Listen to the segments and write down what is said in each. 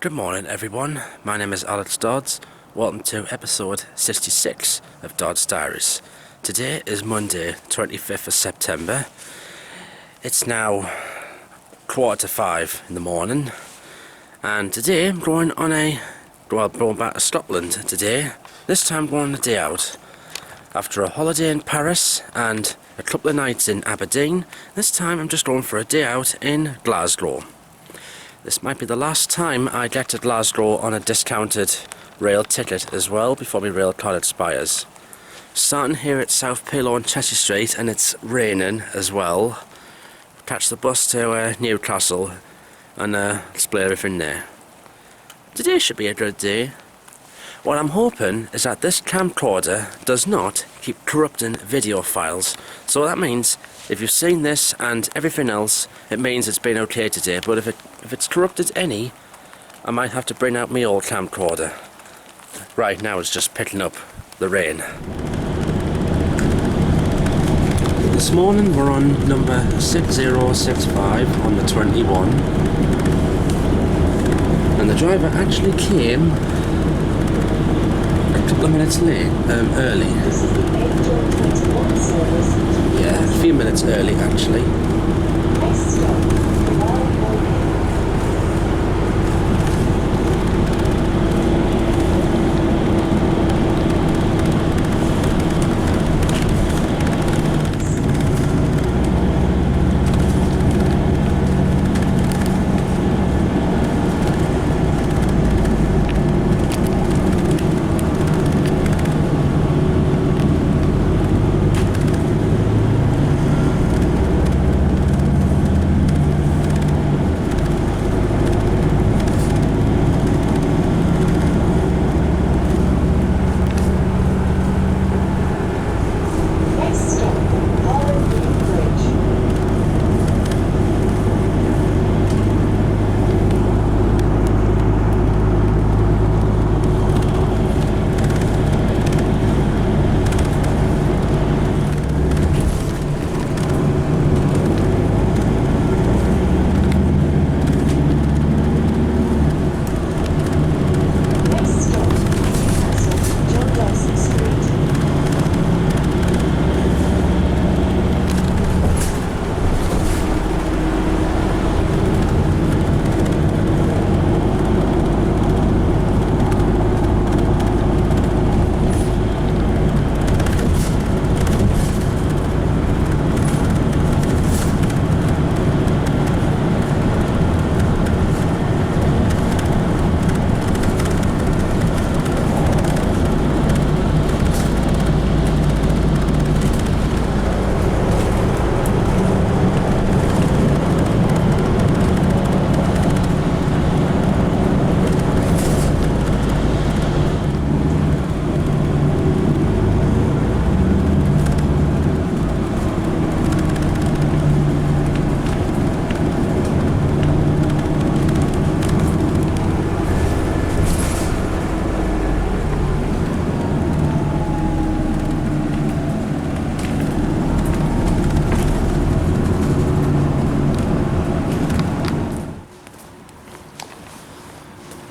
Good morning everyone, my name is Alex Dodds. Welcome to episode 66 of Dodds Diaries. Today is Monday 25th of September. It's now 4:45 in the morning, and today I'm going back to Scotland today. This time I'm going on a day out. After a holiday in Paris and a couple of nights in Aberdeen, this time I'm just going for a day out in Glasgow. This might be the last time I get to Glasgow on a discounted rail ticket as well before my rail card expires. Starting here at South Pilo on Cheshire Street, and it's raining as well. Catch the bus to Newcastle and display everything there. Today should be a good day. What I'm hoping is that this camcorder does not keep corrupting video files. So that means if you've seen this and everything else, it means it's been okay today. But if it's corrupted any, I might have to bring out my old camcorder. Right now it's just picking up the rain. This morning we're on number 6065 on the 21. And the driver actually came a couple of minutes early. Yeah, a few minutes early actually.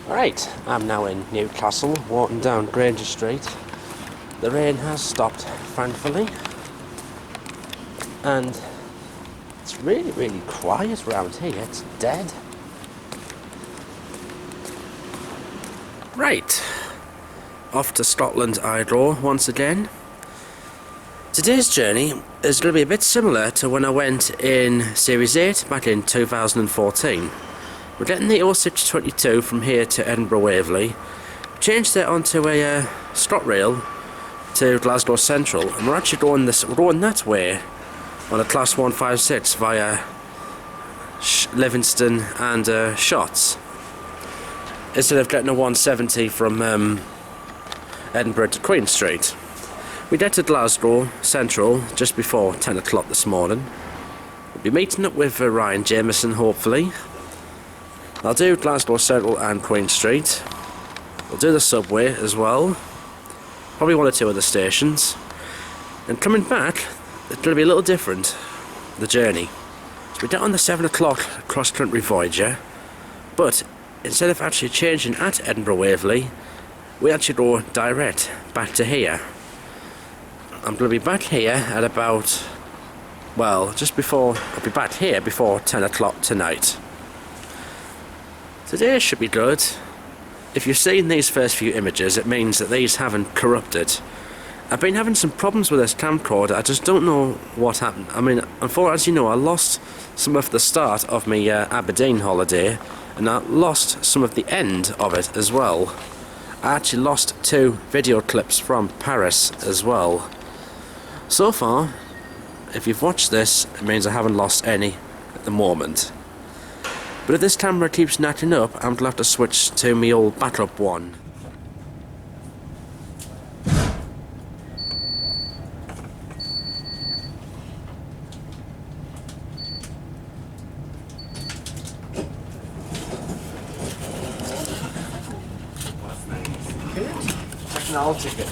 Right, I'm now in Newcastle, walking down Granger Street. The rain has stopped, thankfully, and it's really quiet around here. It's dead. Right, off to Scotland I go once again. Today's journey is going to be a bit similar to when I went in Series 8 back in 2014. We're getting the 0622 from here to Edinburgh Waverley, changed it onto a ScotRail to Glasgow Central, and we're actually going that way on a Class 156 via Livingston and Shotts, instead of getting a 170 from Edinburgh to Queen Street. We get to Glasgow Central just before 10 o'clock this morning. We'll be meeting up with Ryan Jamieson hopefully. I'll do Glasgow Central and Queen Street. We'll do the subway as well. Probably one or two other stations. And coming back, it's going to be a little different, the journey. So we get on the 7 o'clock CrossCountry Voyager, but instead of actually changing at Edinburgh Waverley, we actually go direct back to here. I'm going to be back here at about, well, just before, I'll be back here before 10 o'clock tonight. Today should be good. If you've seen these first few images, it means that these haven't corrupted. I've been having some problems with this camcorder. I just don't know what happened. I mean, unfortunately, as you know, I lost some of the start of my Aberdeen holiday, and I lost some of the end of it as well. I actually lost 2 video clips from Paris as well. So far, if you've watched this, it means I haven't lost any at the moment. But if this camera keeps knacking up, I'm going to have to switch to my old backup one. I'll take it.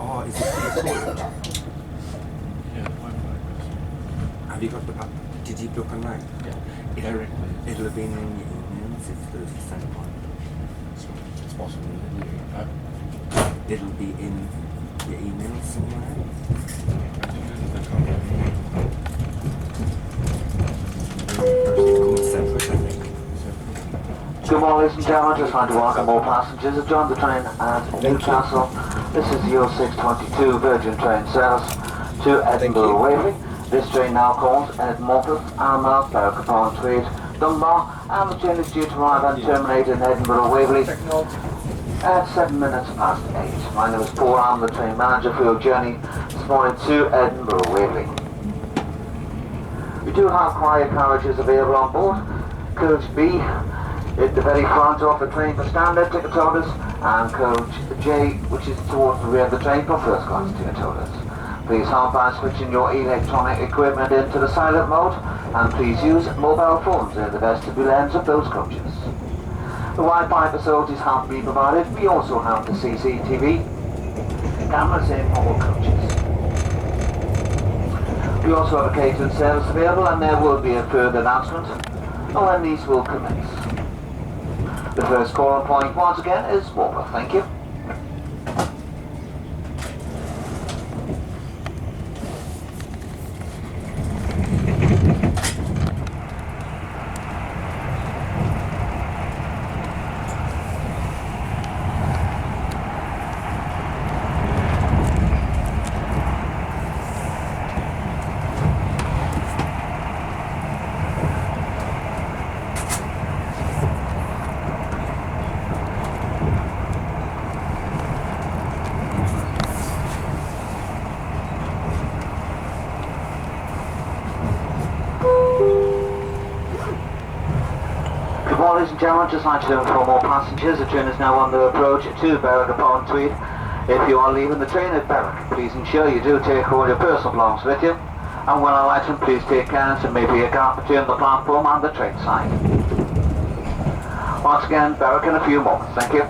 Oh, is it pre-recorded? Yeah, Have you got the did you book online? yeah, directly. It'll have been in your emails if there's a sent one. So it's possible that you It'll be in your emails somewhere. It's called separate, I think. Good morning, ladies and gentlemen. Just want to welcome all passengers who joined the train at Newcastle. This is your 622 Virgin train service to Edinburgh Waverley. This train now calls Edinburgh, Armagh, Berwick-upon-Tweed, Dunbar, and the train is due to arrive and terminate in Edinburgh Waverley at 7 minutes past 8. My name is Paul. I'm the train manager for your journey this morning to Edinburgh Waverley. We do have quiet carriages available on board. Coach B at the very front of the train for standard ticket holders, and coach J, which is towards the rear of the train for first class ticket holders. Please help by switching your electronic equipment into the silent mode, and please use mobile phones in the vestibule ends of those coaches. The Wi-Fi facilities have been provided. We also have the CCTV cameras in all coaches. We also have a catering service available, and there will be a further announcement on when these will commence. The first call-on point once again is Walworth. Thank you. Ladies and gentlemen, just like to inform all passengers, the train is now on the approach to Berwick-upon-Tweed. If you are leaving the train at Berwick, please ensure you do take all your personal belongings with you, and when alighting, please take care to maybe a gap between the platform and the train side. Once again, Berwick in a few moments. Thank you.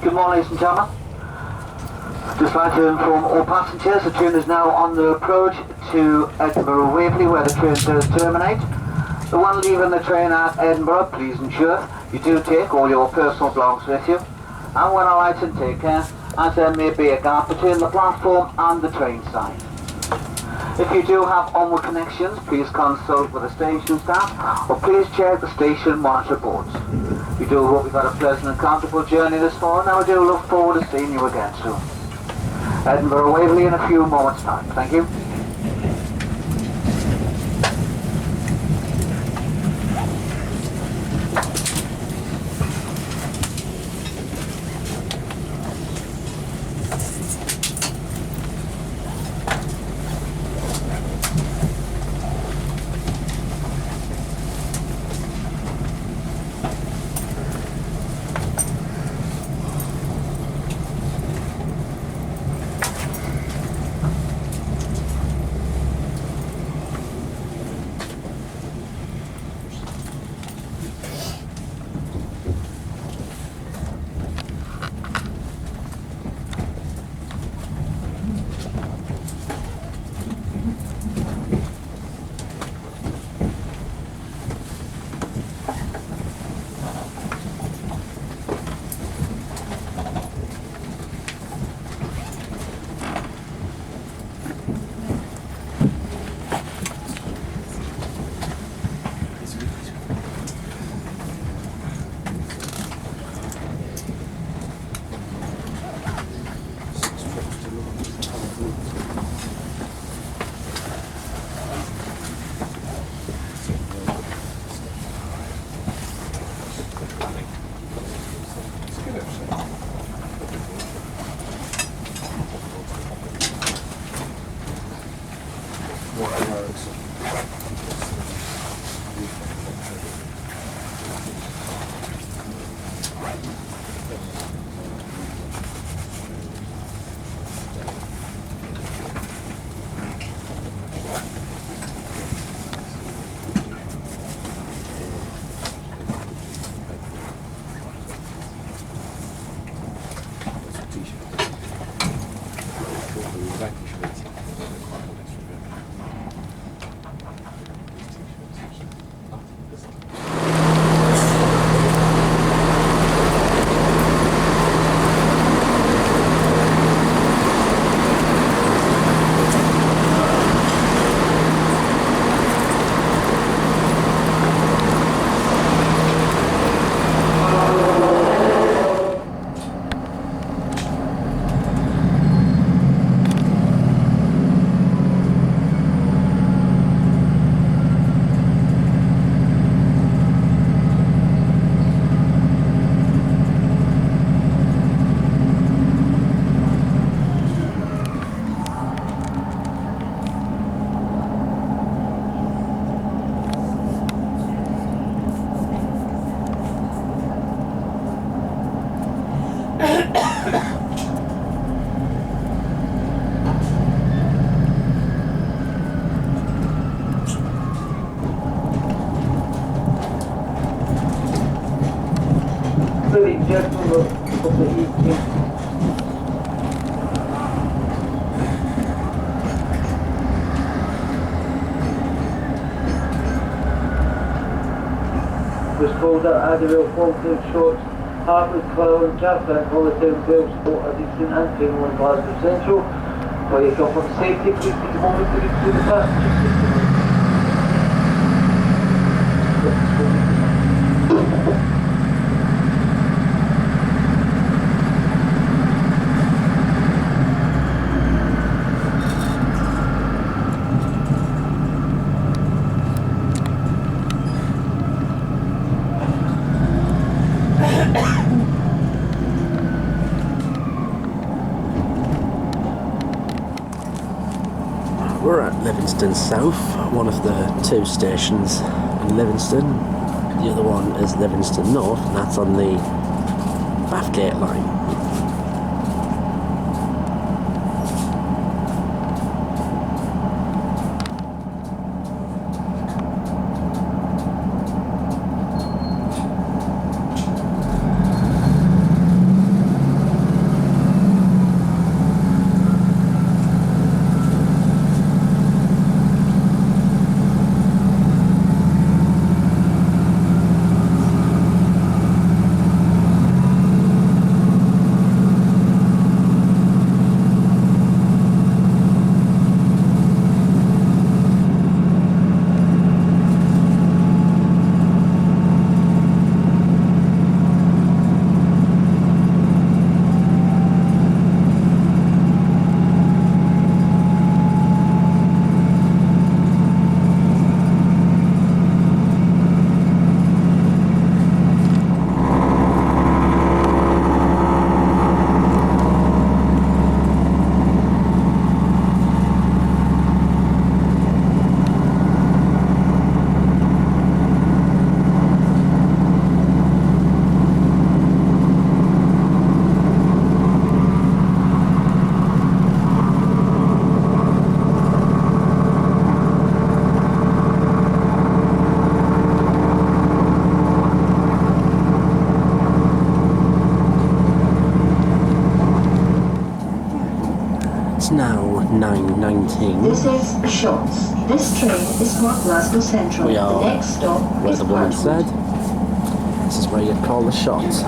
Good morning, ladies and gentlemen. Just like to inform all passengers, the train is now on the approach to Edinburgh Waverley, where the train does terminate. The one leaving the train at Edinburgh, please ensure you do take all your personal belongings with you. And when alighting, take care, as there may be a gap between the platform and the train side. If you do have onward connections, please consult with the station staff, or please check the station monitor boards. We do hope you've had a pleasant and comfortable journey this morning, and we do look forward to seeing you again soon. Edinburgh Waverley in a few moments' time. Thank you. Of the evening. Was told that Adderall, Falkland, Shorts, Harvard, Clown, Jasper, Holiday, Wales, Sport, Addiction, and Fingal in Glasgow Central. Where you come from safety, please take a moment to reach to the passenger. We're at Livingston South, one of the two stations in Livingston. The other one is Livingston North, and that's on the Bathgate line. now 9:19. This is Shotts. This train is for Glasgow Central. We are The next stop where is the woman Partick. said. This is where you call the shots.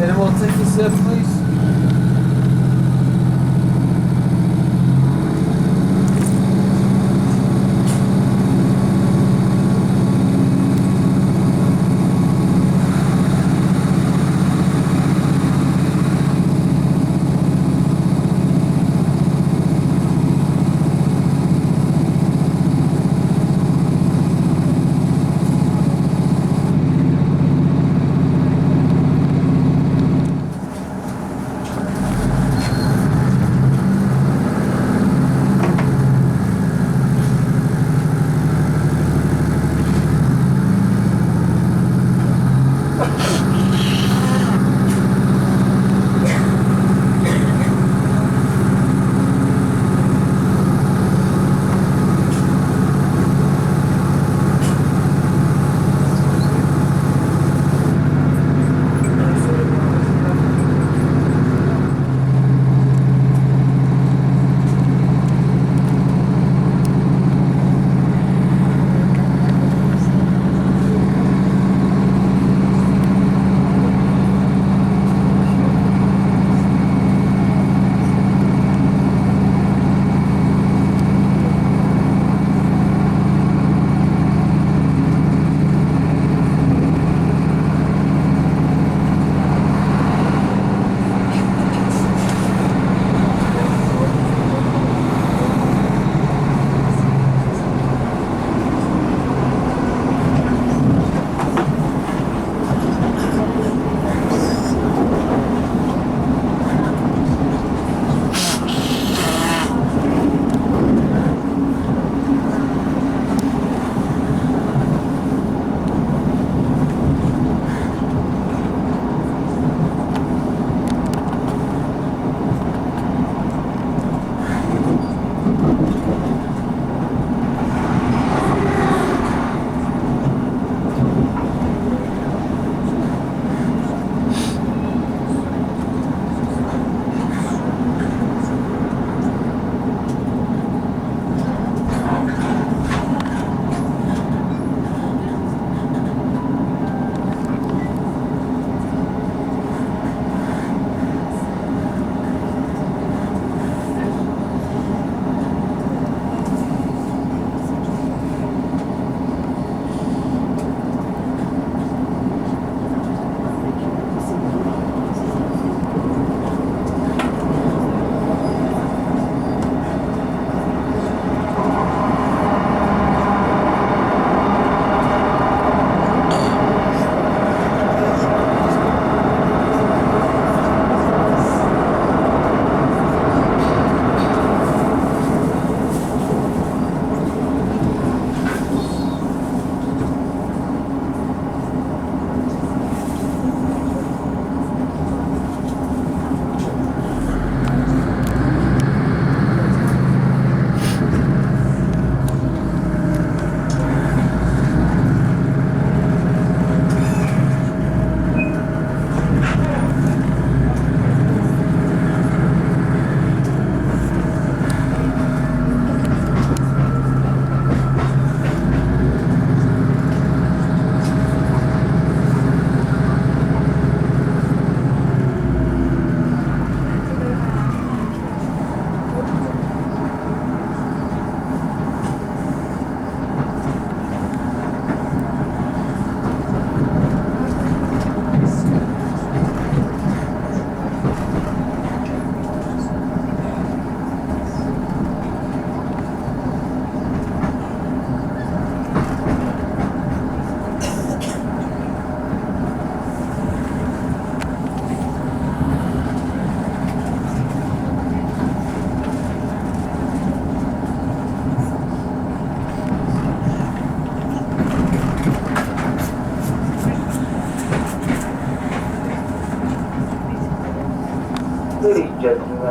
Anyone take a sip, please?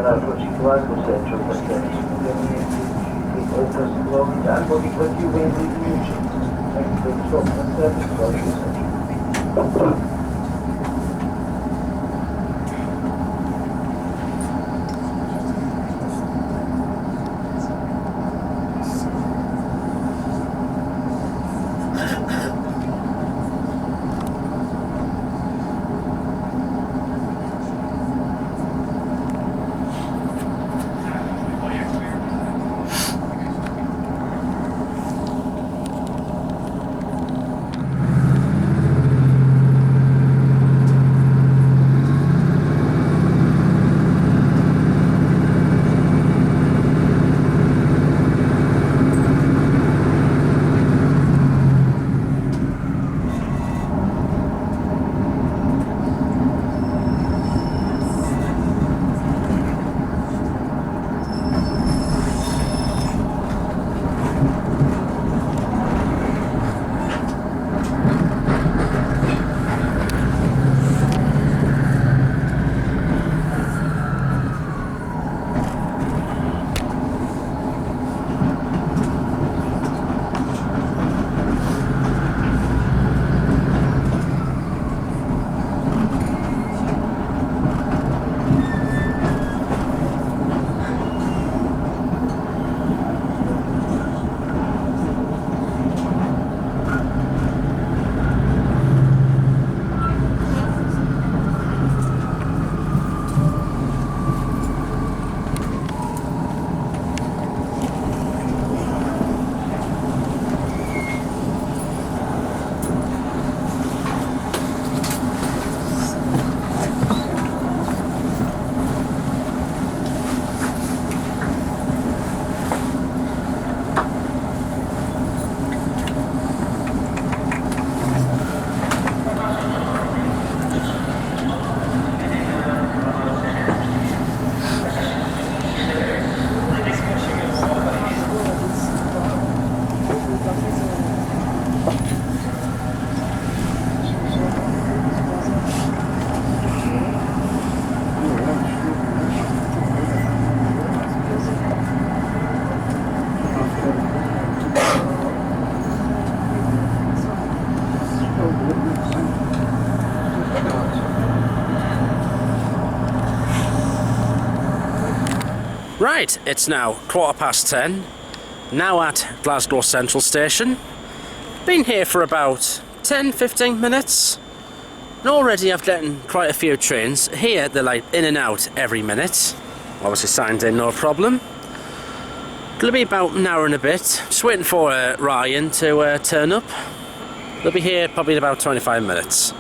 now approaching Glasgow Central destination. And body 20 ways leaving next to the stop and service Glasgow Central. Right, it's now 10:15, now at Glasgow Central Station. Been here for about 10-15 minutes, and already I've gotten quite a few trains. Here they're like in and out every minute, obviously signed in, no problem. It'll be about an hour and a bit, just waiting for Ryan to turn up. They'll be here probably in about 25 minutes.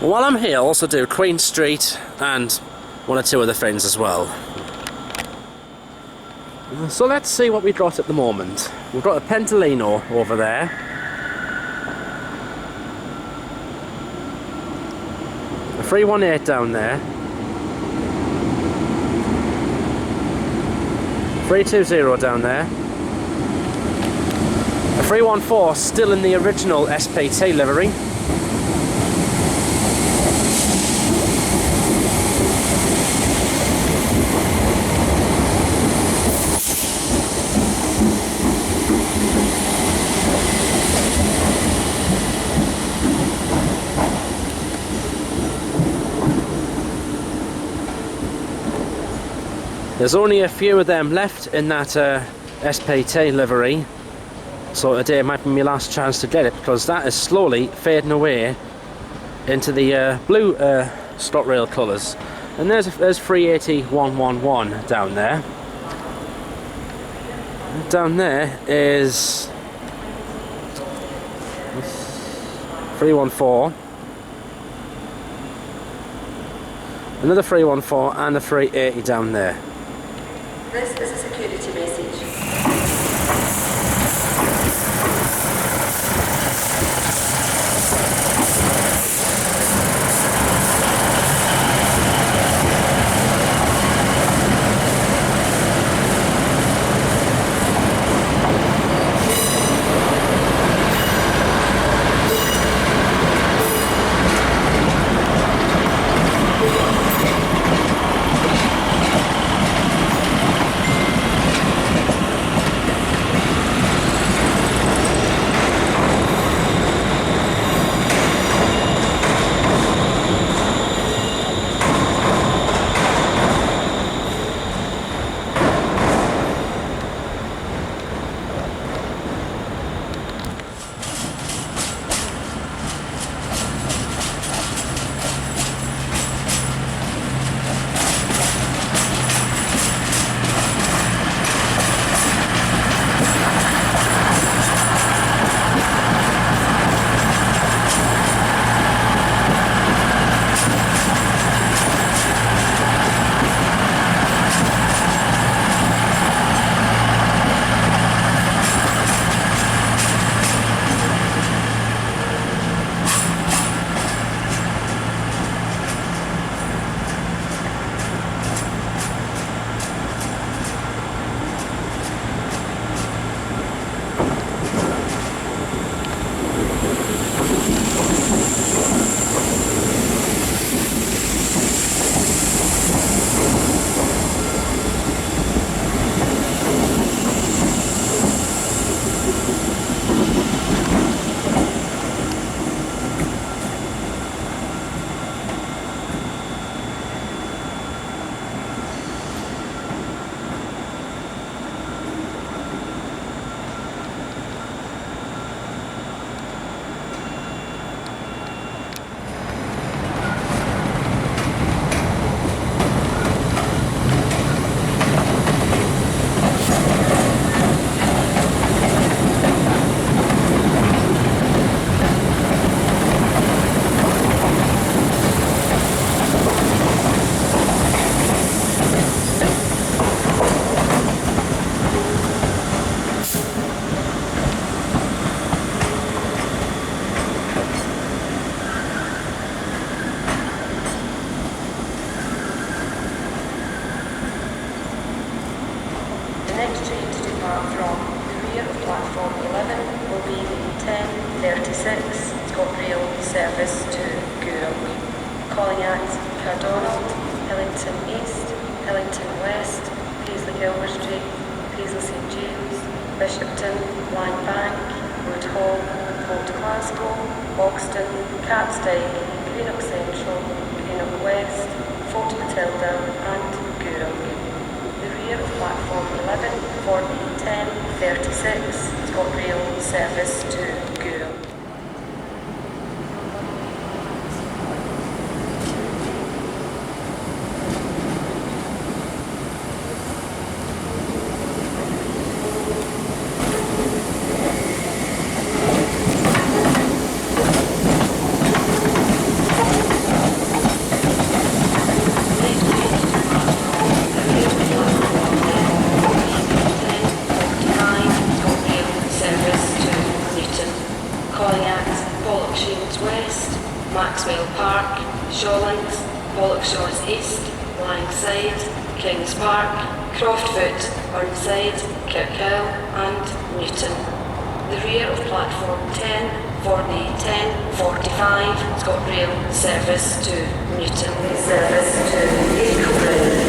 While I'm here, I'll also do Queen Street and one or two other things as well. So let's see what we've got at the moment. We've got a Pentolino over there. A 318 down there. 320 down there. A 314 still in the original SPT livery. There's only a few of them left in that SPT livery, so today might be my last chance to get it, because that is slowly fading away into the blue ScotRail colours. And there's 380-111 down there. Down there is 314, another 314 and a 380 down there. This is a security message. next train to depart from the rear of platform 11 will be 10:36 ScotRail service to Gourock. Calling at Cardonald, Hillington East, Hillington West, Paisley Gilverstreet, Paisley St James, Bishopton, Langbank, Woodhall, Port Glasgow, Boxton, Catsdyke, Greenock Central, Greenock West, Fort Matilda and Gourock. The rear of platform 11 for the 10:36 ScotRail service to Gourock. Pollokshaws East, Langside, Kings Park, Croftfoot, Burnside, Kirkhill and Newton. The rear of platform 10 for the 10:45 ScotRail service to Newton. Service to Edinburgh.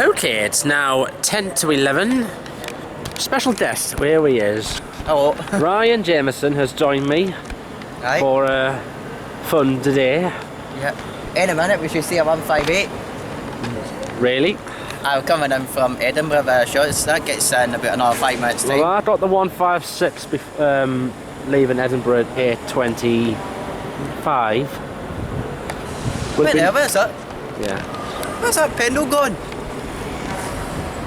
Okay, it's now 10 to 11. Special guest, here he is. Hello. Ryan Jamieson has joined me Aye. for fun today. Yeah. In a minute we should see a 158. Really? I'm coming in from Edinburgh via shots. That gets in about another 5 minutes time. Well, I got the 156 leaving Edinburgh at 8:25. Wait there, where's that? Yeah. Where's that pendle gone?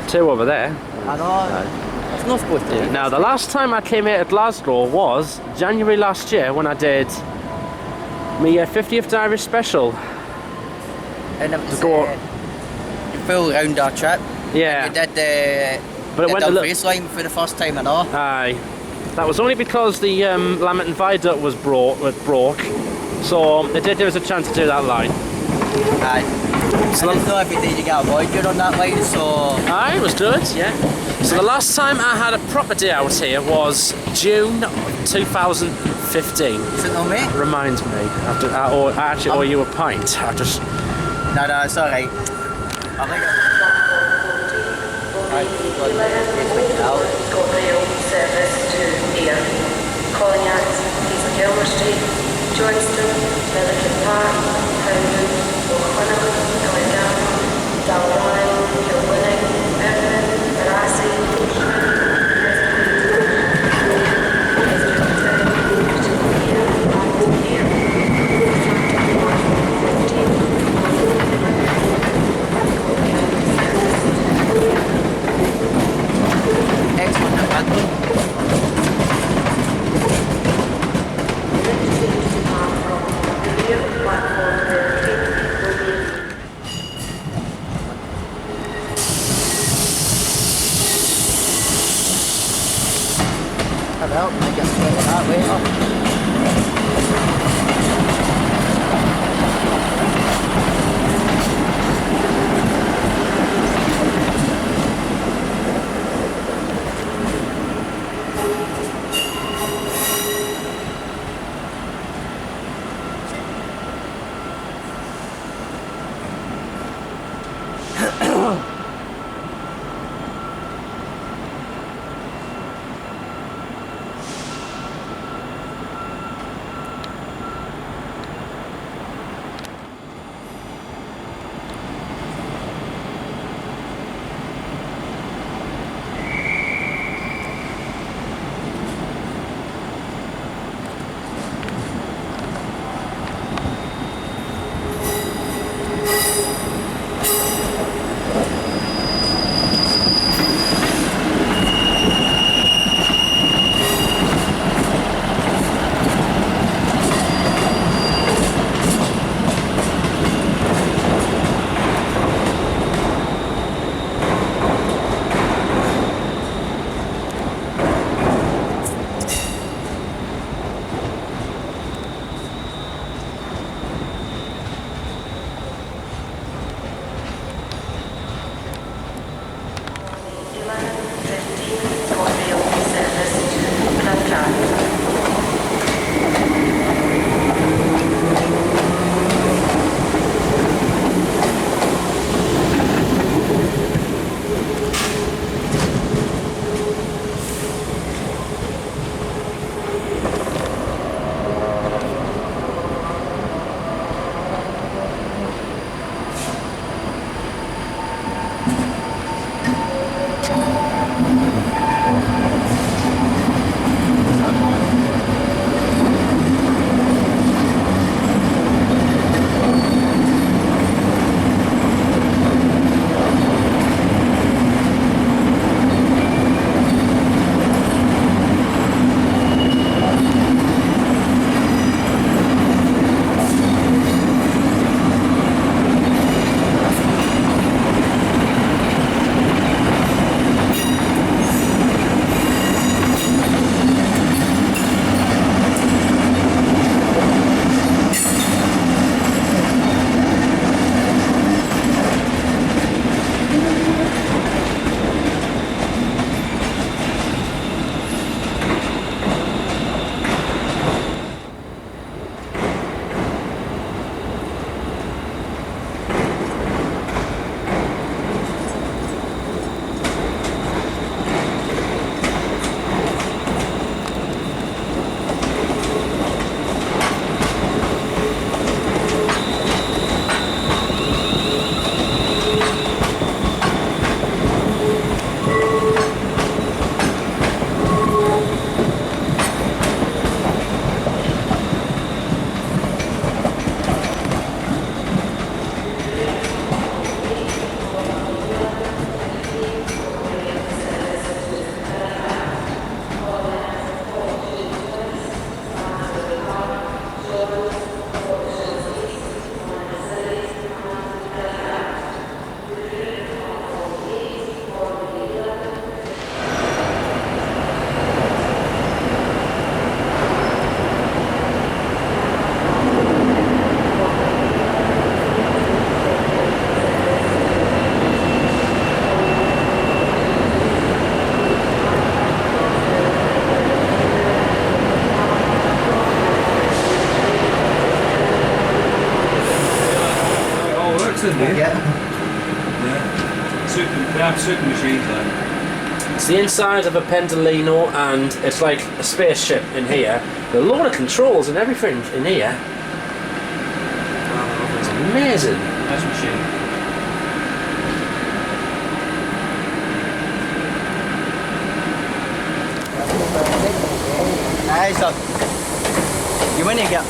Two over there. I know. It's not supposed to be. Now, the last time I came here to Glasgow was January last year when I did my 50th Diary special. And it was Go- full round our trip. Yeah. You did the But it went a little. baseline for the first time and all. Aye. That was only because the Lamerton Viaduct was broke. So they did give us a chance to do that line. Aye. So And it's not every day you get a Voyager on that line, so... Aye, it was good, yeah. So the last time I had a proper day out here was June 2015. Is it not me? Reminds me. I actually owe you a pint. I just... No, it's alright. I think ScotRail service to Ayr. Calling at Paisley Gilverstreet, Johnston, Milliken Park, Crowden, O'Connell, Killingham, Dalry, Kilwinning, Irvine, Barassi, Well, I get straight that way up. in there. Yeah. They have certain machines there. It's the inside of a Pendolino, and it's like a spaceship in here. There are a lot of controls and everything in here. It's amazing. Nice machine. Đấy, sao? Dù mấy này kìa.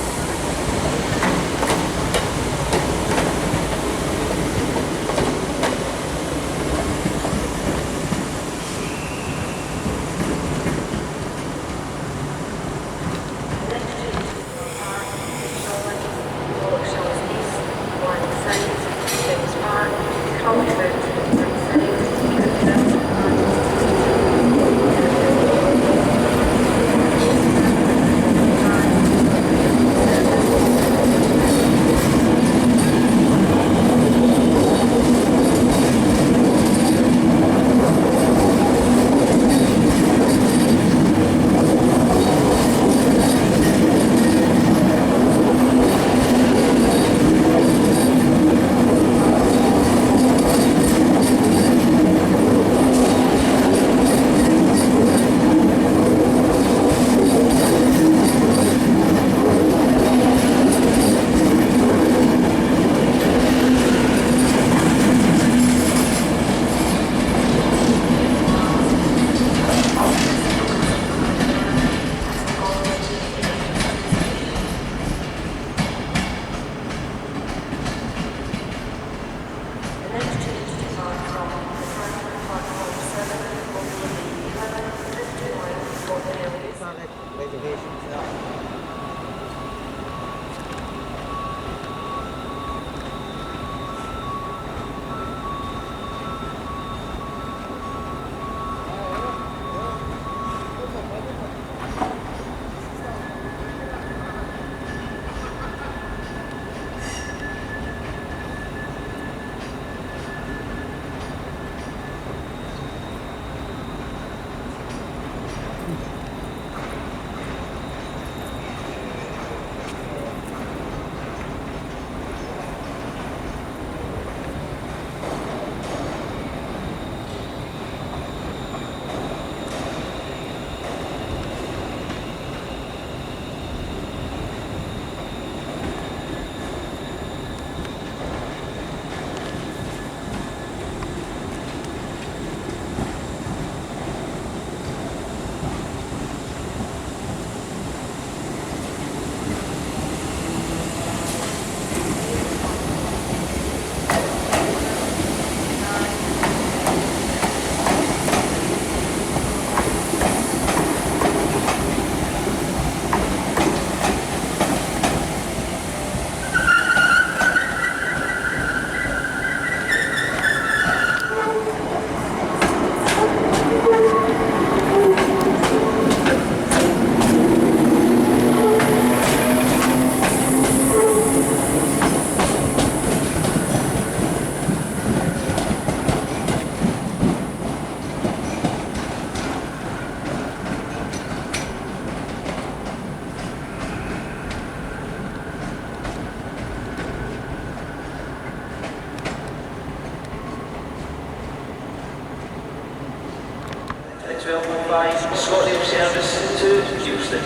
1205 ScotRail service to Houston.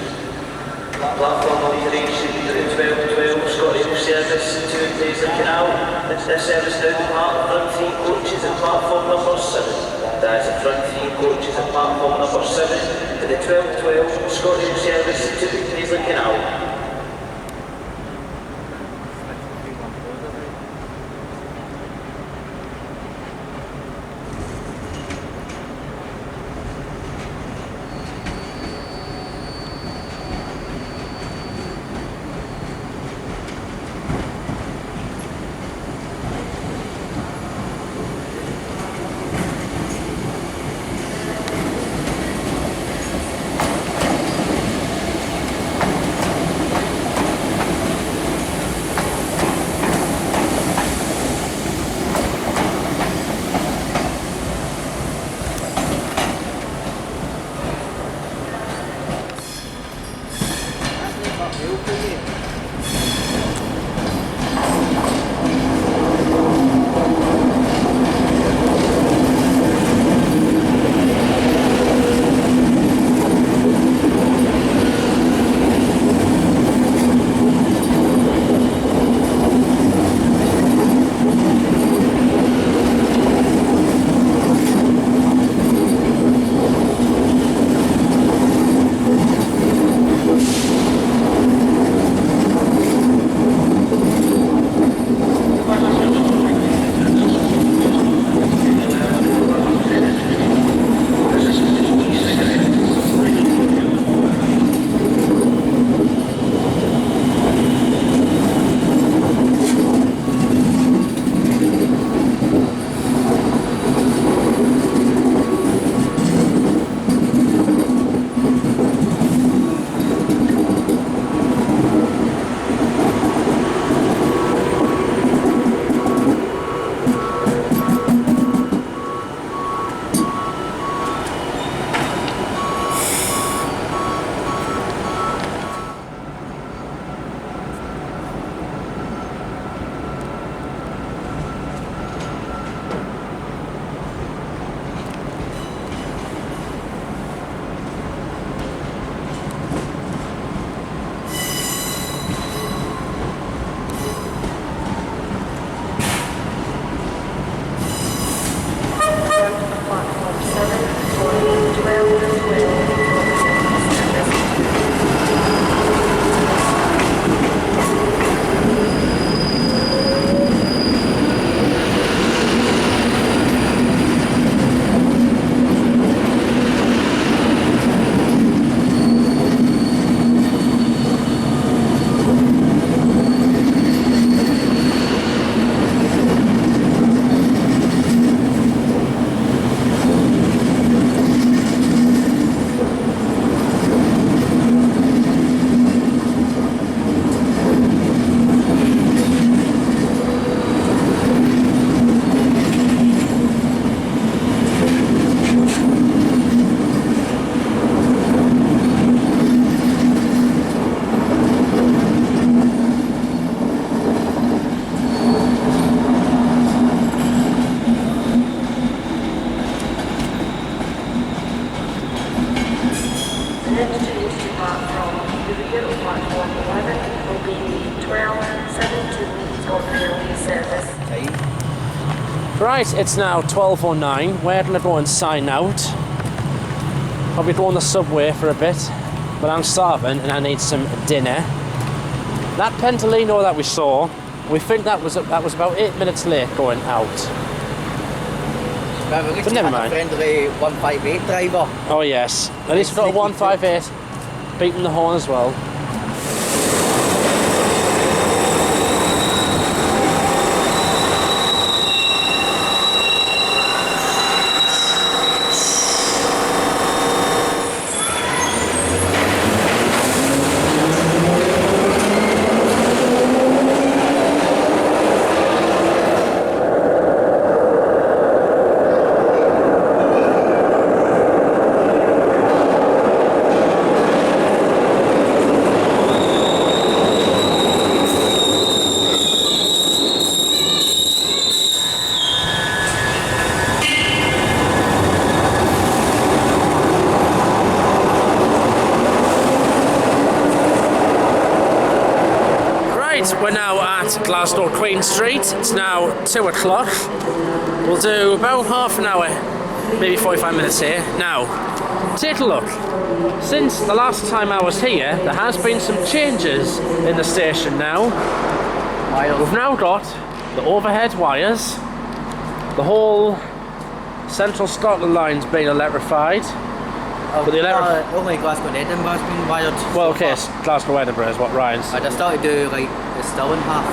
Platform alteration for the 1212 ScotRail service to Paisley Canal. This service now depart front 3 coaches at platform number 7. That is the front 3 coaches at platform number 7 for the 1212 ScotRail service to Paisley Canal. Right, it's now 12:09. We're going to go and sign out. Probably go on the subway for a bit, but I'm starving and I need some dinner. That Pentolino that we saw, we think that was about 8 minutes late going out. But never mind. Friendly 158 driver. Oh yes, at least we've got a 158 beating the horn as well. at Glasgow Queen Street. It's now 2 o'clock. We'll do about half an hour, maybe 45 minutes here. Now, take a look. Since the last time I was here, there has been some changes in the station now. We've now got the overhead wires, the whole Central Scotland line's been electrified. But the only Glasgow and Edinburgh's been wired. Well, okay, Glasgow Edinburgh is what Ryan's. I just started to do like the Stirling half.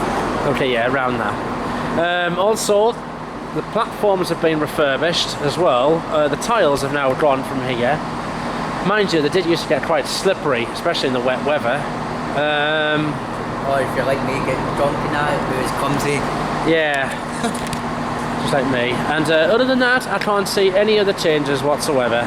Okay, yeah, around that. Also, the platforms have been refurbished as well. The tiles have now gone from here. Mind you, they did used to get quite slippery, especially in the wet weather. Or if you're like me, getting drunk in that, it was clumsy. Yeah, just like me. And other than that, I can't see any other changes whatsoever.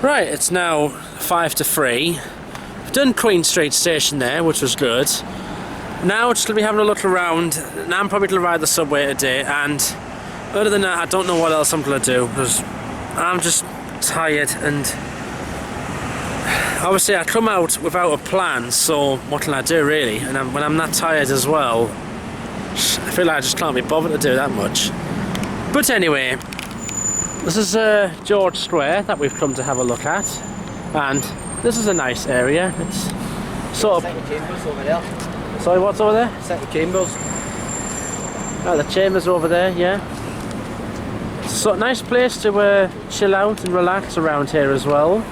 Right, it's now 5 to 3. We've done Queen Street Station there, which was good. Now we're just going to be having a look around. Now I'm probably going to ride the subway today, and other than that I don't know what else I'm going to do, because I'm just tired, and obviously I come out without a plan, so what can I do really? And when I'm that tired as well, I feel like I just can't be bothered to do that much. But anyway, this is George Square that we've come to have a look at, and this is a nice area. It's sort of... City Chambers over there. Sorry, what's over there? City Chambers. Oh, the Chambers over there, yeah. It's a nice place to chill out and relax around here as well.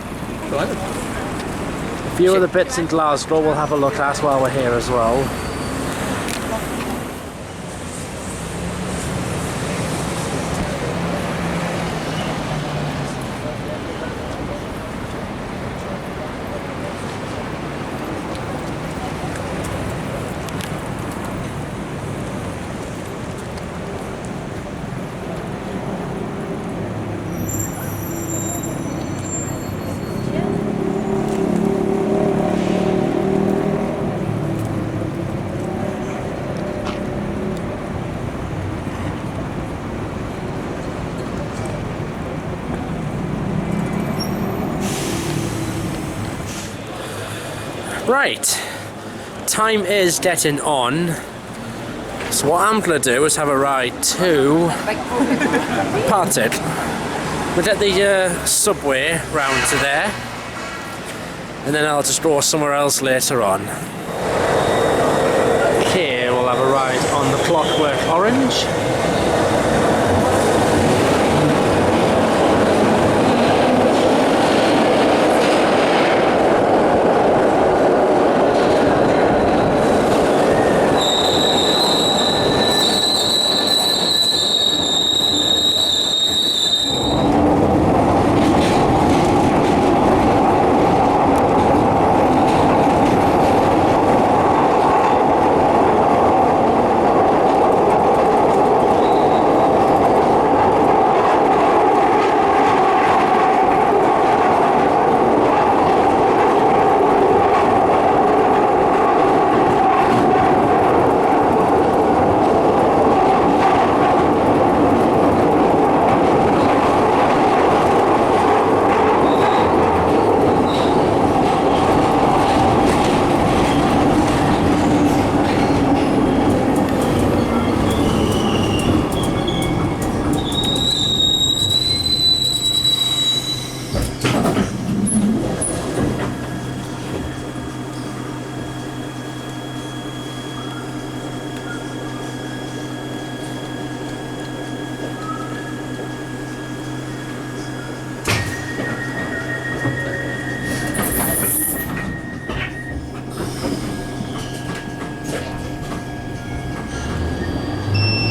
A few of the bits in Glasgow we'll have a look at while we're here as well. Right, time is getting on. So what I'm going to do is have a ride to Partick. We'll get the subway round to there, and then I'll just go somewhere else later on. Here we'll have a ride on the Clockwork Orange.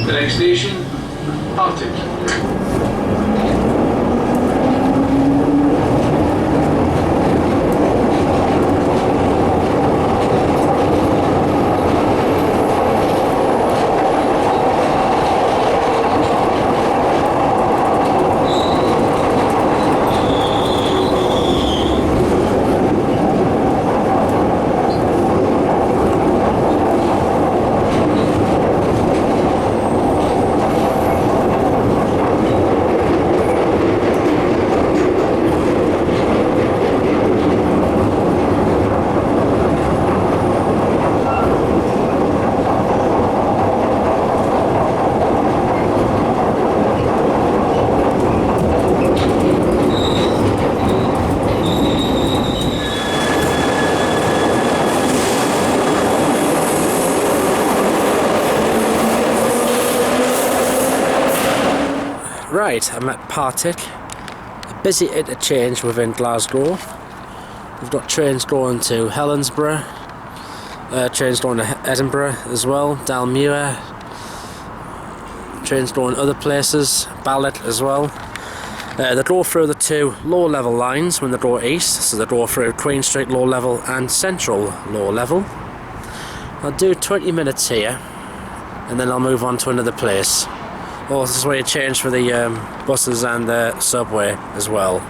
The next station, Partick. Right, I'm at Partick, a busy interchange within Glasgow. We've got trains going to Helensburgh, trains going to Edinburgh as well, Dalmuir, trains going other places, Ballot as well. They go through the two low level lines when they go east, so they go through Queen Street low level and Central low level. I'll do 20 minutes here and then I'll move on to another place. Oh, this is where you change for the buses and the subway as well.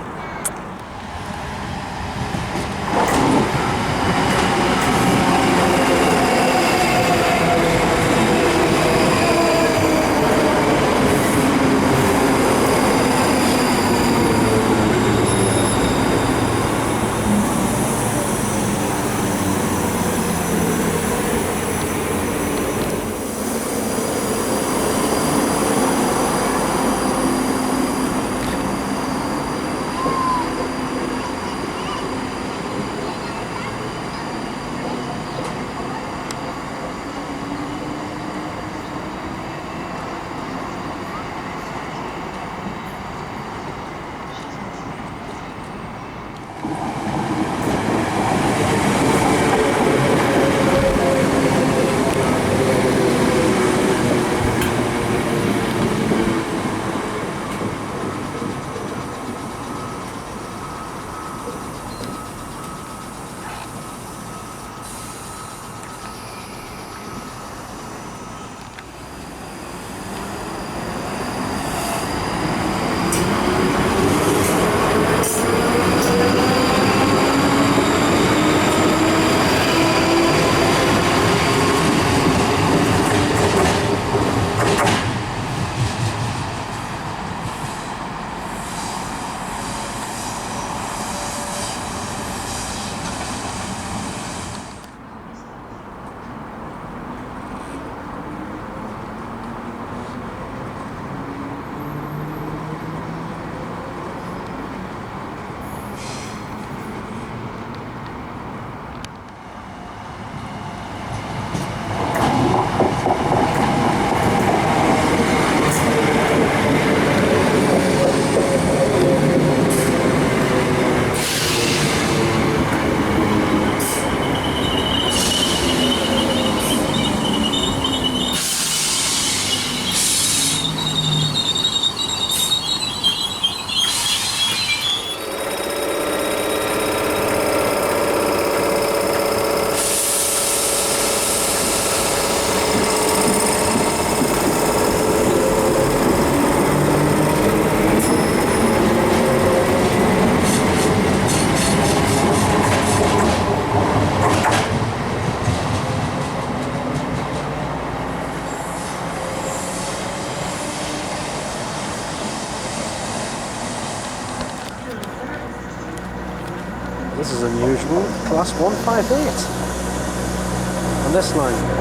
This is unusual. Class 158 on this line.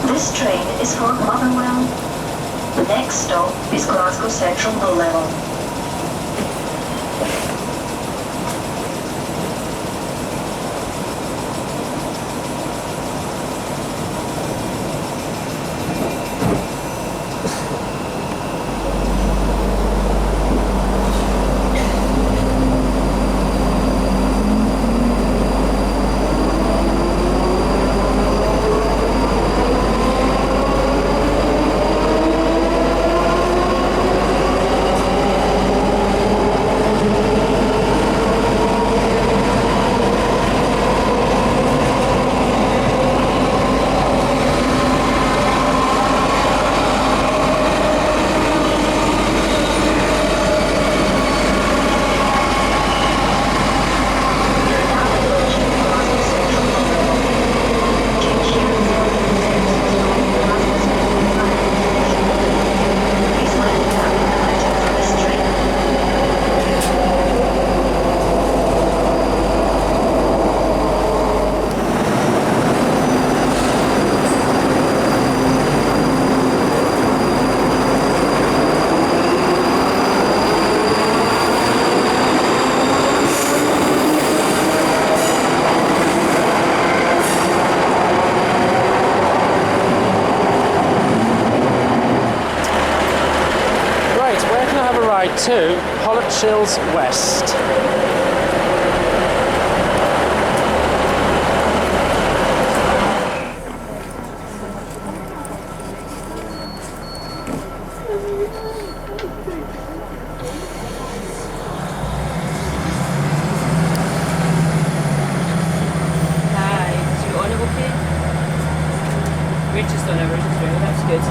This train is for Motherwell. The next stop is Glasgow Central Low Level. to have a ride to Pollokshaws West. Just on over as well, that's good.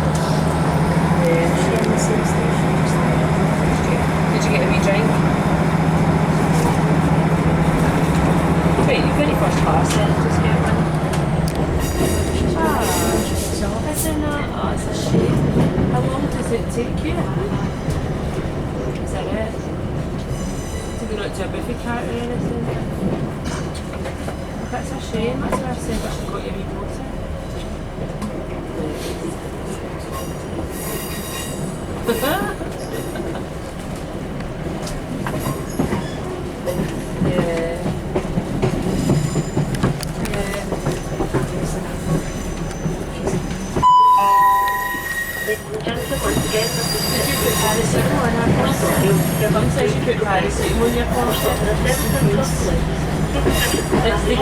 Did you get a wee drink? Wait, you've got it first class then, just get one. Is there not? Oh, it's a shame. How long does it take you? Is that it? Did we not do a buffet cart or anything? That's a shame, that's why I said I should got you a wee water. Mum says you put paracetamol in your pocket. It's the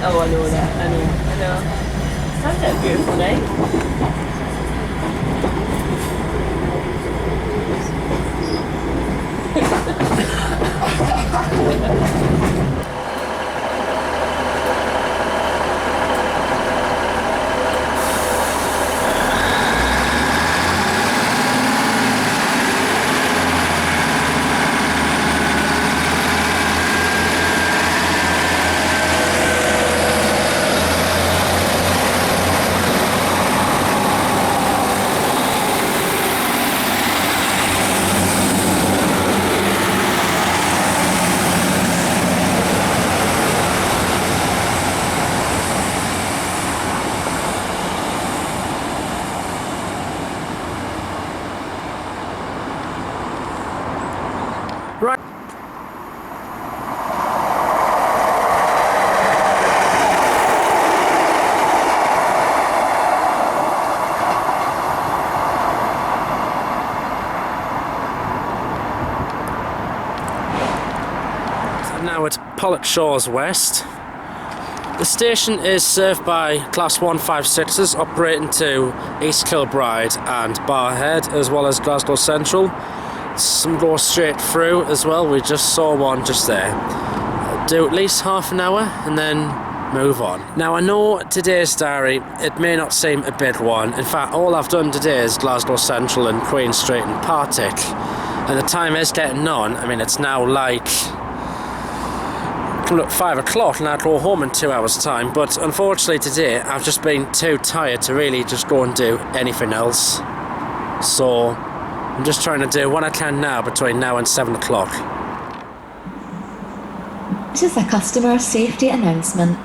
oh, I know that, I know. Sounds like a beautiful night. Now at Pollokshaws West. The station is served by Class 156s operating to East Kilbride and Barhead, as well as Glasgow Central. Some go straight through as well, we just saw one just there. Do at least half an hour and then move on. Now I know today's diary, it may not seem a big one. In fact, all I've done today is Glasgow Central and Queen Street and Partick. And the time is getting on. I mean, it's now like 5 o'clock and I'll go home in 2 hours time, but unfortunately today I've just been too tired to really just go and do anything else. So I'm just trying to do what I can now between now and 7 o'clock. This is a customer safety announcement.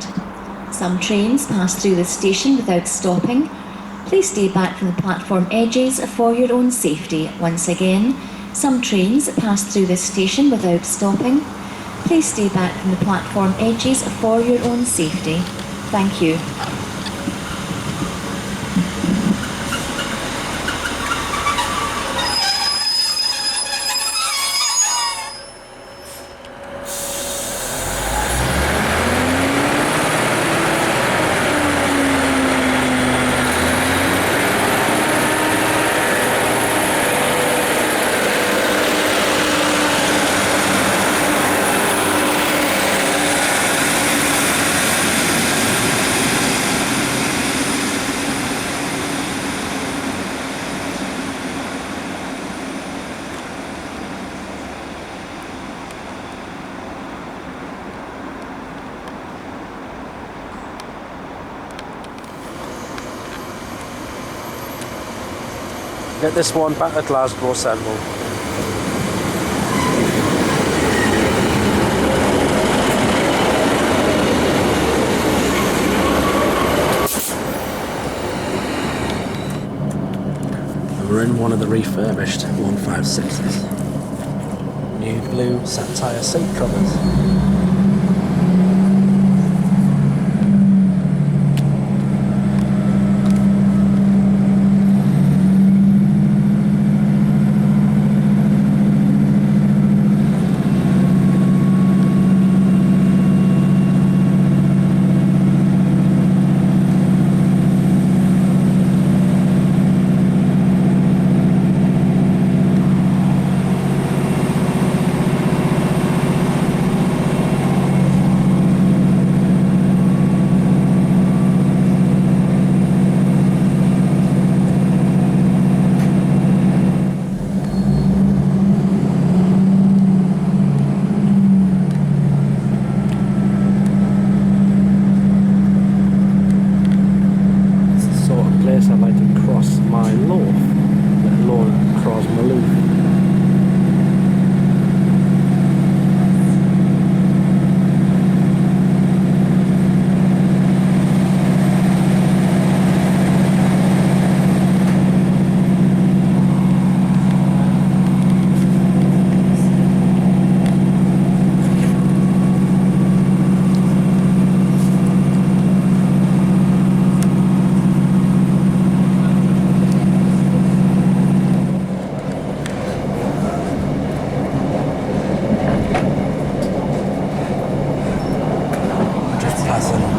Some trains pass through the station without stopping. Please stay back from the platform edges for your own safety. Once again, some trains pass through the station without stopping. Please stay back from the platform edges for your own safety. Thank you. Get this one back at Glasgow Central. We're in one of the refurbished 156s. New blue sapphire seat covers. I'd like to cross my loaf, let alone cross my loaf.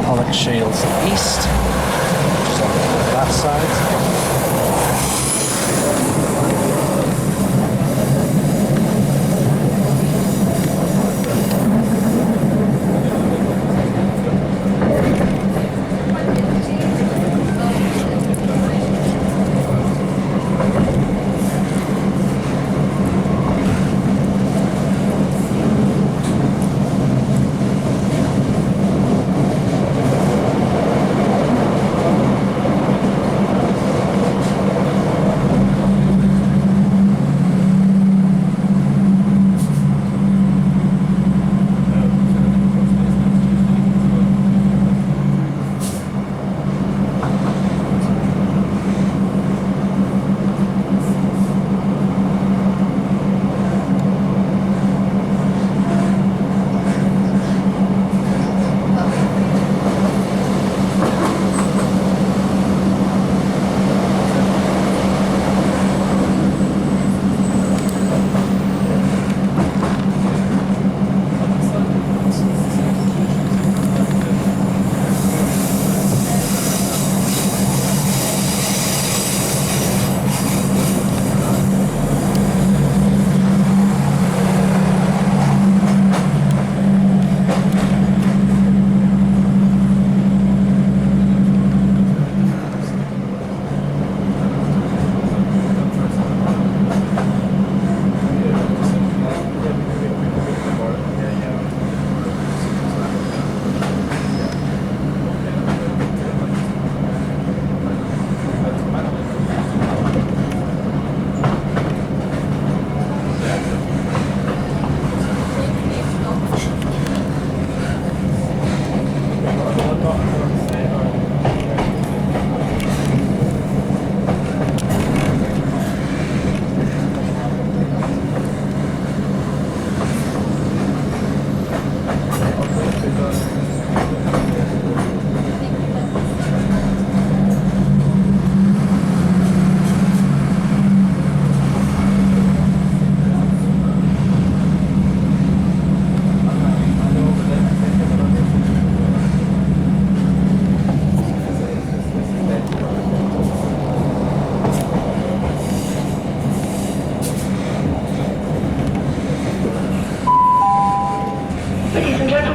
Pollokshaws East, just on that side.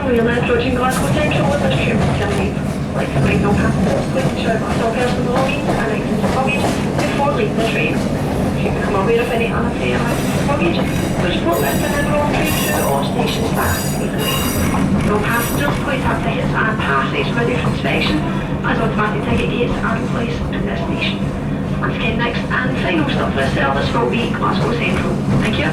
We are now approaching Glasgow Central with this train terminate. Like to bring no passengers, please ensure that all personal belongings and items of luggage before leaving the train. If you become aware of any unfair items of luggage, please report this to the wrong train crew or station staff immediately. No passengers, please have tickets and passes ready for inspection, as automatic ticket gates are in place in this station. Once again, next and final stop for the service will be Glasgow Central. Thank you.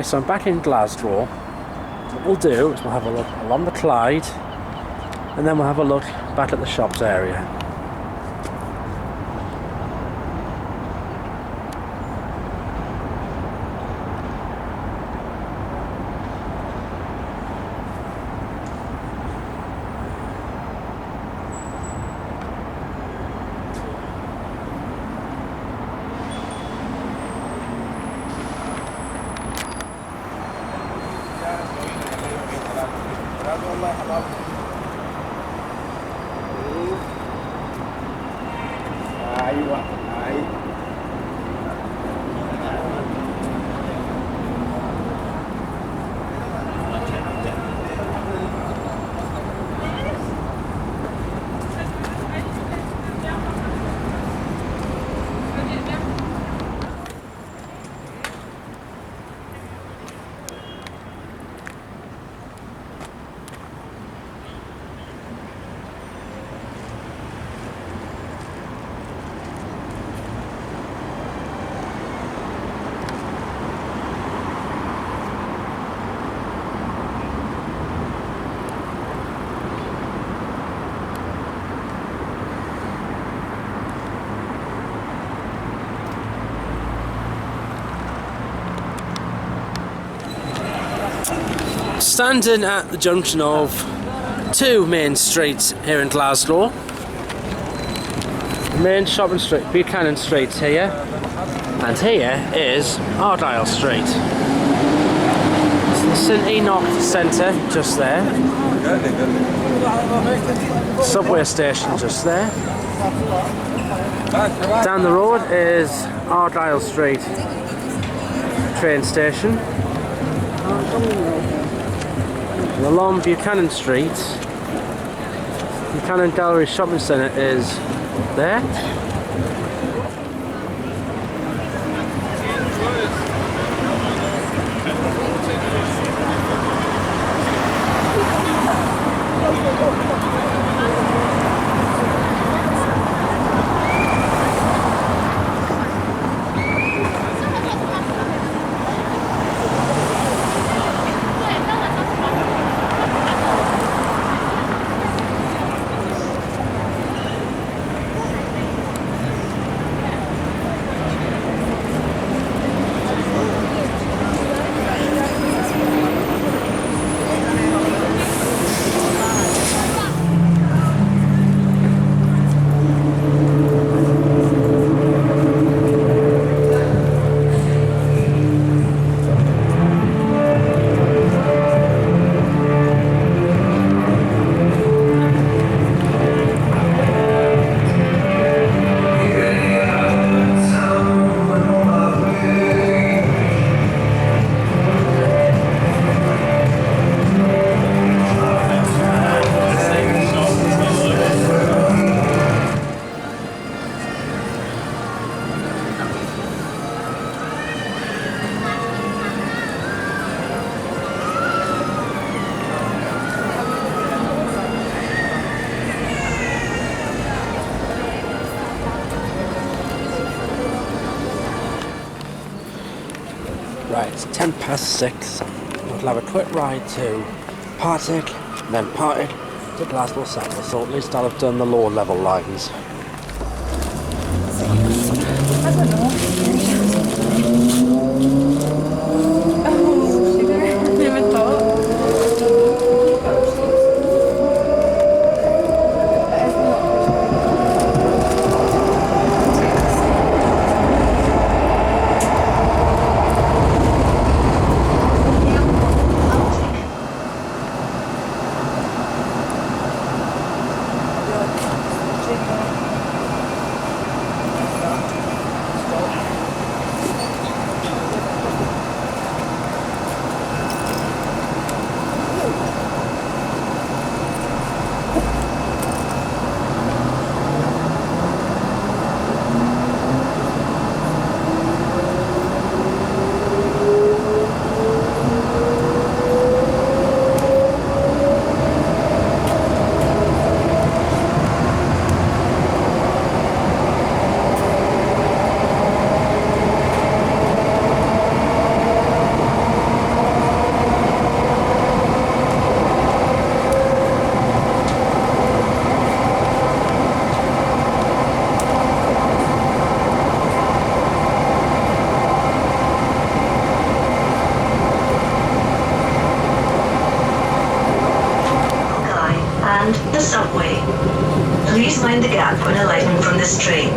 Okay, so I'm back in Glasgow. What we'll do is we'll have a look along the Clyde, and then we'll have a look back at the shops area. Standing at the junction of two main streets here in Glasgow. The main shopping street, Buchanan Street here, and here is Argyle Street. It's the St Enoch Centre just there. Subway station just there. Down the road is Argyle Street train station. And along Buchanan Street, Buchanan Gallery Shopping Centre is there. Right, it's 6:10. We'll have a quick ride to Partick, and then Partick to Glasgow Central, so at least I'll have done the lower level lines. I don't know. Oh, sugar. I never thought. Thank you. subway. Please mind the gap when alighting from this train.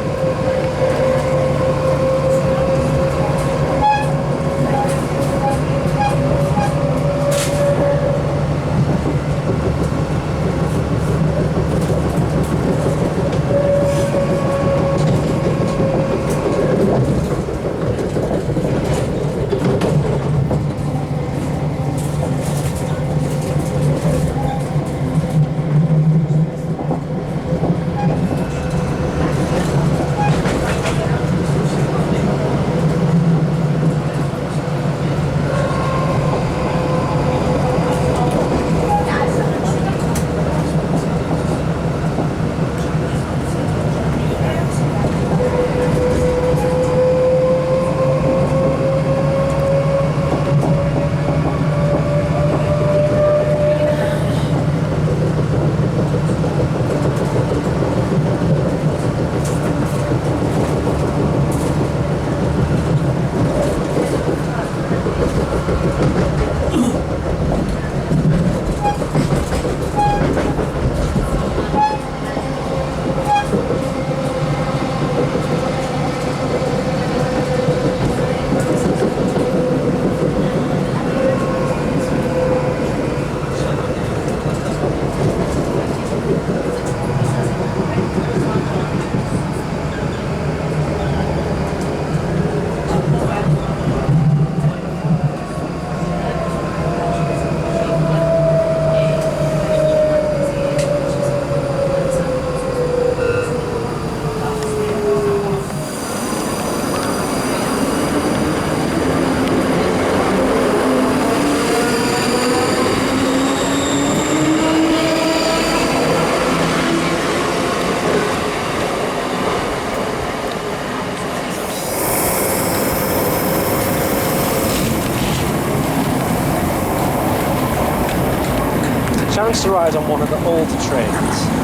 Chance to ride on one of the older trains.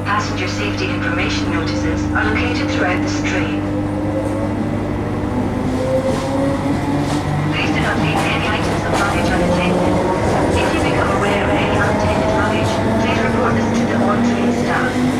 Passenger safety information notices are located throughout this train. Please do not leave any items of luggage unattended. If you become aware of any unattended luggage, please report this to the on-train staff.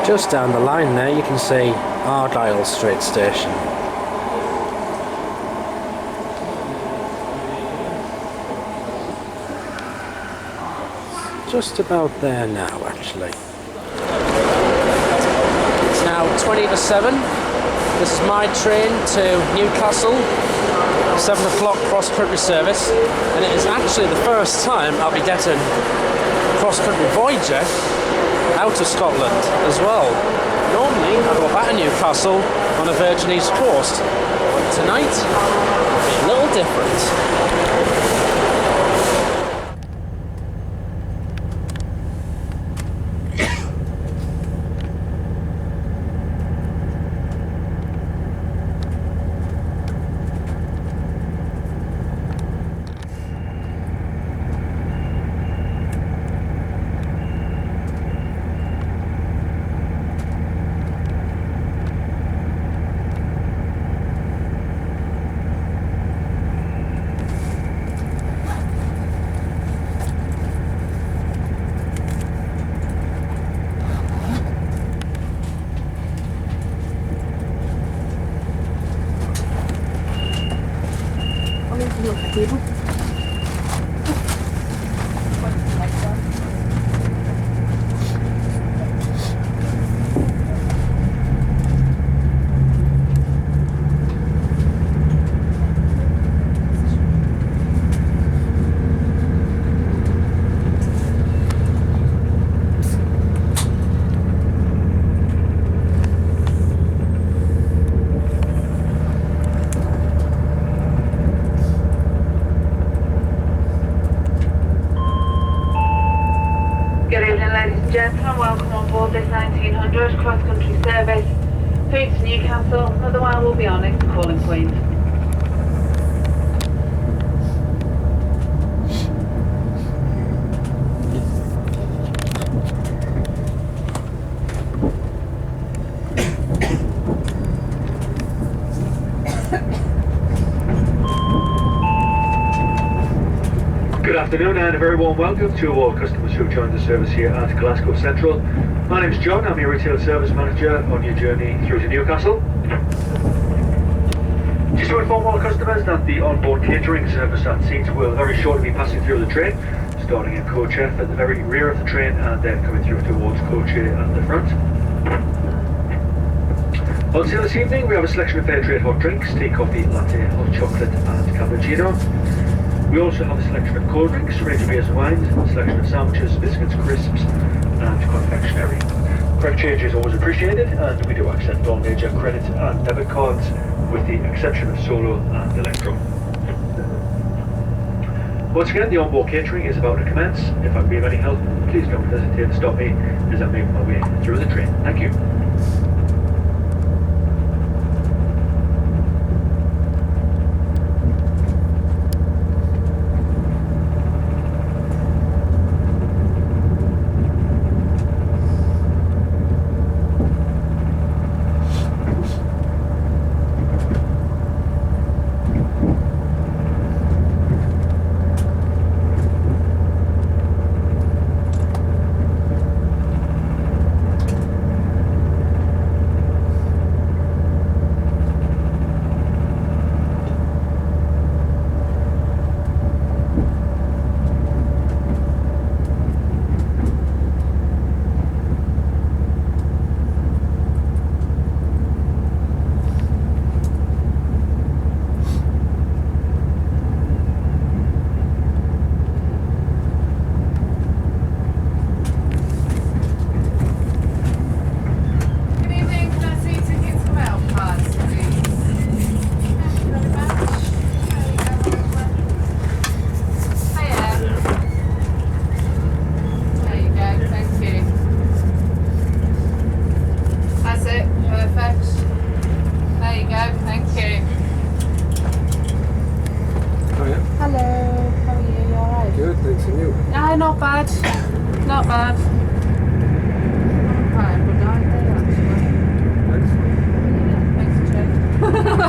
Just down the line there you can see Argyle Street Station. Just about there now actually. It's now 20 to 7. This is my train to Newcastle, 7 o'clock cross-country service, and it is actually the first time I'll be getting CrossCountry Voyager out of Scotland as well. Normally I go back to Newcastle on a Virgin East Coast, but tonight it'll be a little different. Table. Gentlemen, welcome on board this 1900 cross-country service through to Newcastle. Another while we'll be on it, calling point. Good afternoon and a very warm welcome to all customers who have joined the service here at Glasgow Central. My name is John, I'm your retail service manager on your journey through to Newcastle. Just to inform all customers that the onboard catering service at seats will very shortly be passing through the train, starting in coach F at the very rear of the train and then coming through towards coach A at the front. On sale this evening we have a selection of fair trade hot drinks, tea, coffee, latte, hot chocolate and cappuccino. We also have a selection of cold drinks, range of beers and wines, a selection of sandwiches, biscuits, crisps and confectionery. Correct change is always appreciated and we do accept all major credit and debit cards with the exception of Solo and Electro. Once again, the onboard catering is about to commence. If I can be of any help, please don't hesitate to stop me as I make my way through the train. Thank you. Not bad. Not bad.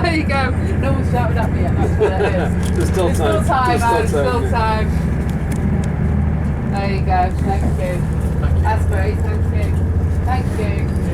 There you go. No one's shouted at me yet. That's what it is. There's still time. There's still time. There you go. Thank you. That's great. Thank you. Thank you.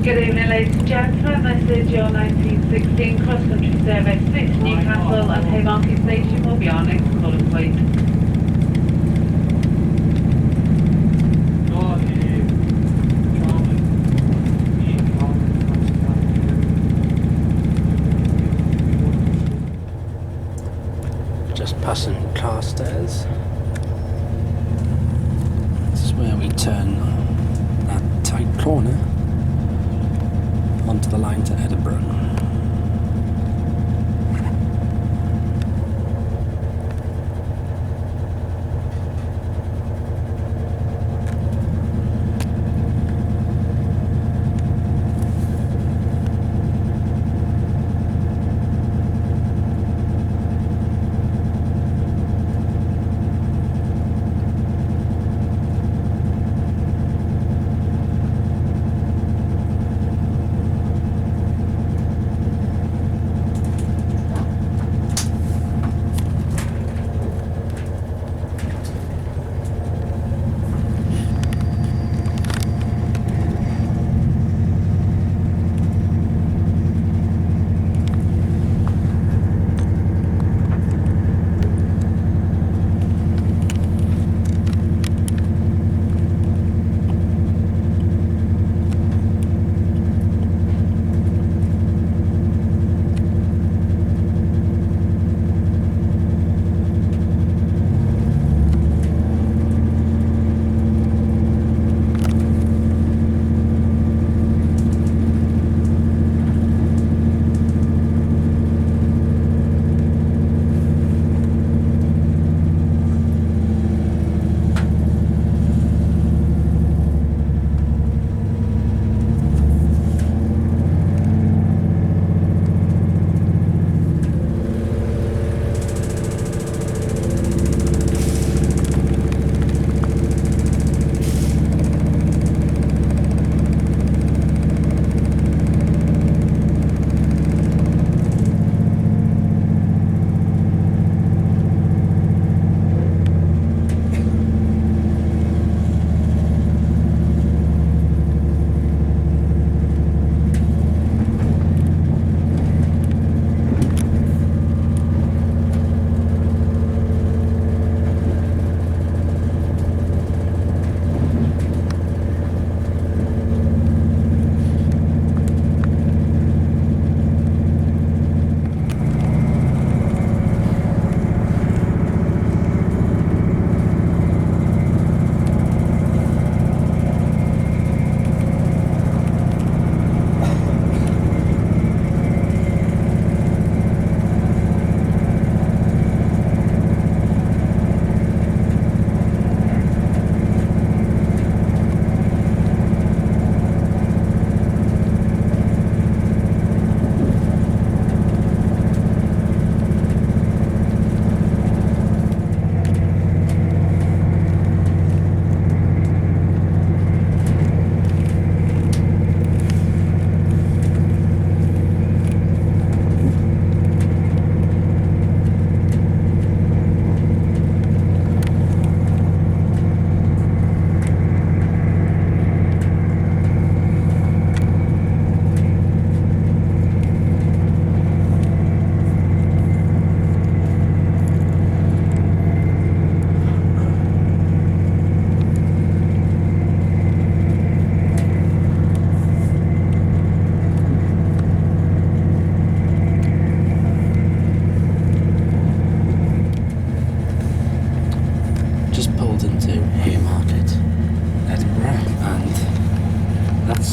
Good evening, ladies and gentlemen. This is your 1916 cross-country service to Newcastle and Haymarket Station will be our next colour plate. Just passing Carstairs. This is where we turn that tight corner onto the line to Edinburgh.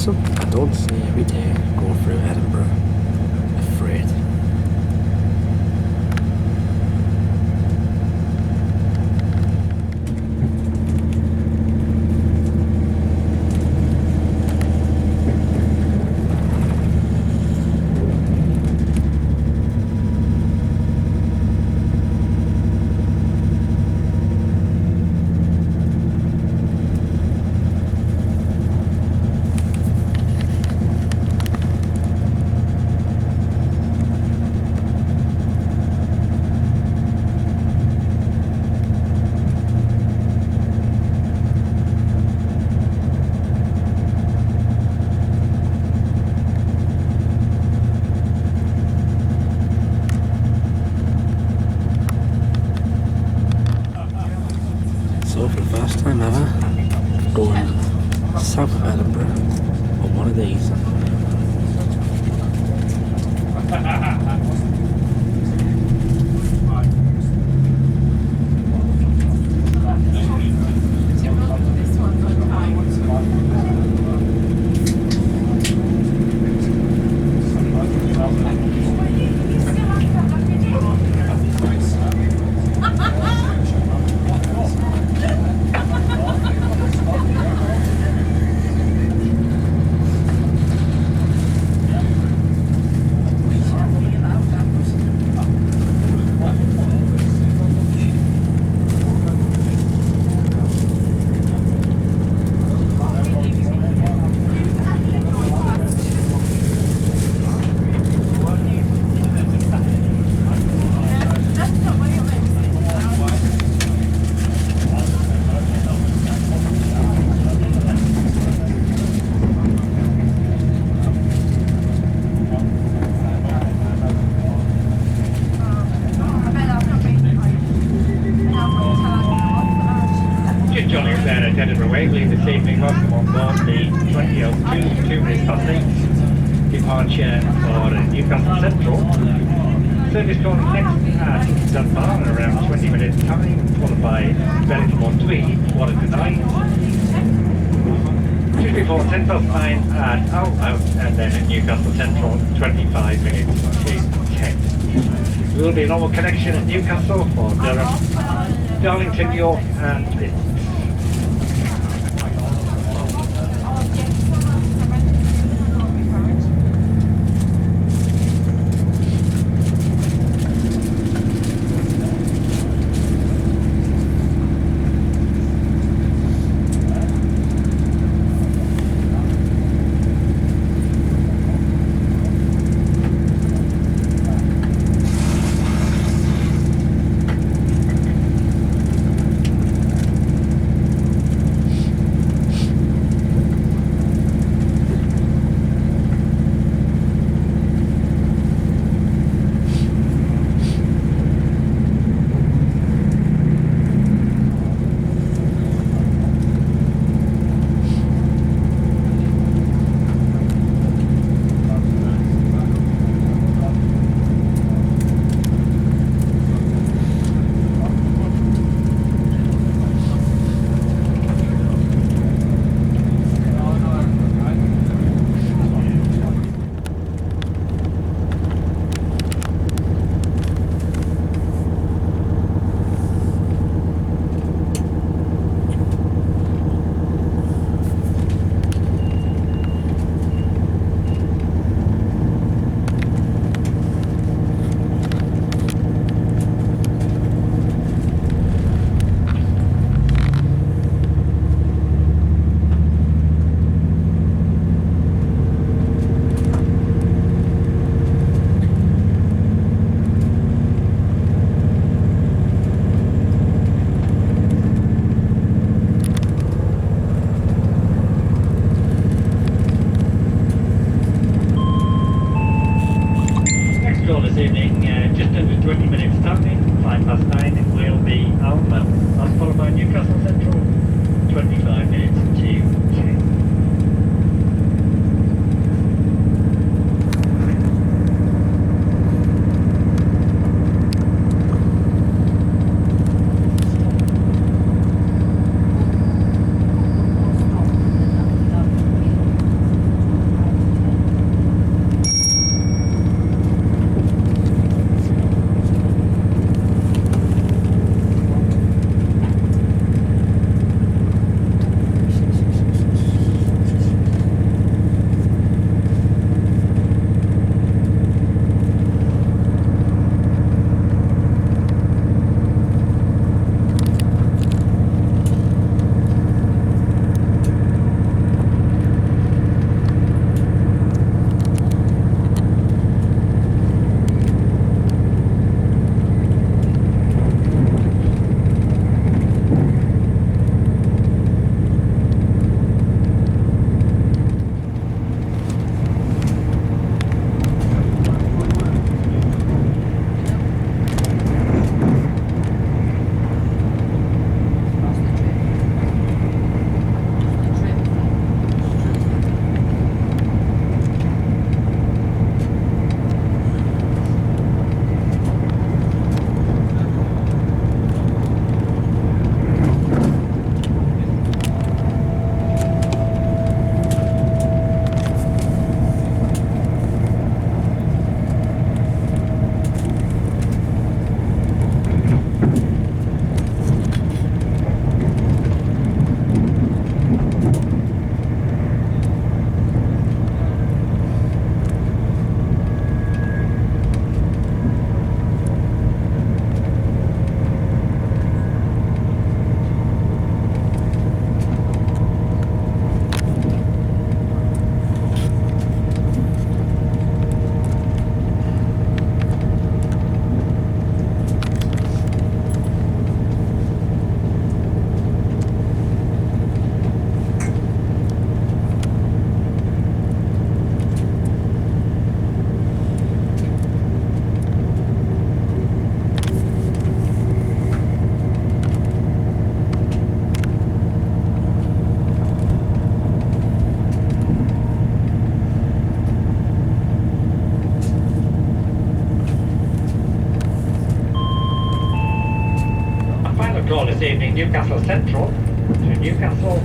something I don't see every day go through Edinburgh. Afraid. So for the first time ever, going south of Edinburgh on one of these. Edinburgh Waverley this evening. Welcome on board the 2002 2-minute past 8 departure for Newcastle Central. Service call next at Dunbar around 20 minutes time, followed by Berwick-on-Tweed, 1:09. Just before 9:10 at Hull, and then at Newcastle Central, 25 minutes to 10. There will be a normal connection at Newcastle for Durham, Darlington, York and Leeds. Newcastle Central to Newcastle.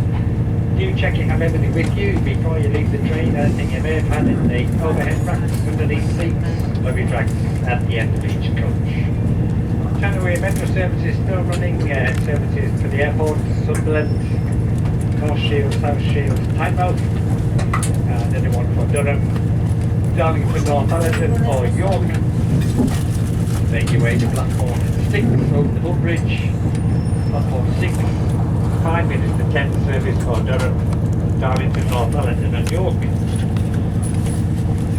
Do check you have everything with you before you leave the train. Anything you may have had in the overhead racks underneath seats, luggage racks at the end of each coach. Tannery Metro services still running, services to the airport, Sunderland, North Shields, South Shields, Tynemouth, and anyone for Durham, Darlington, Northallerton or York. Make your way to platform 6 over the Hull Bridge, platform 6, 5 minutes to 10 service for Durham, Darlington, Northallerton and York.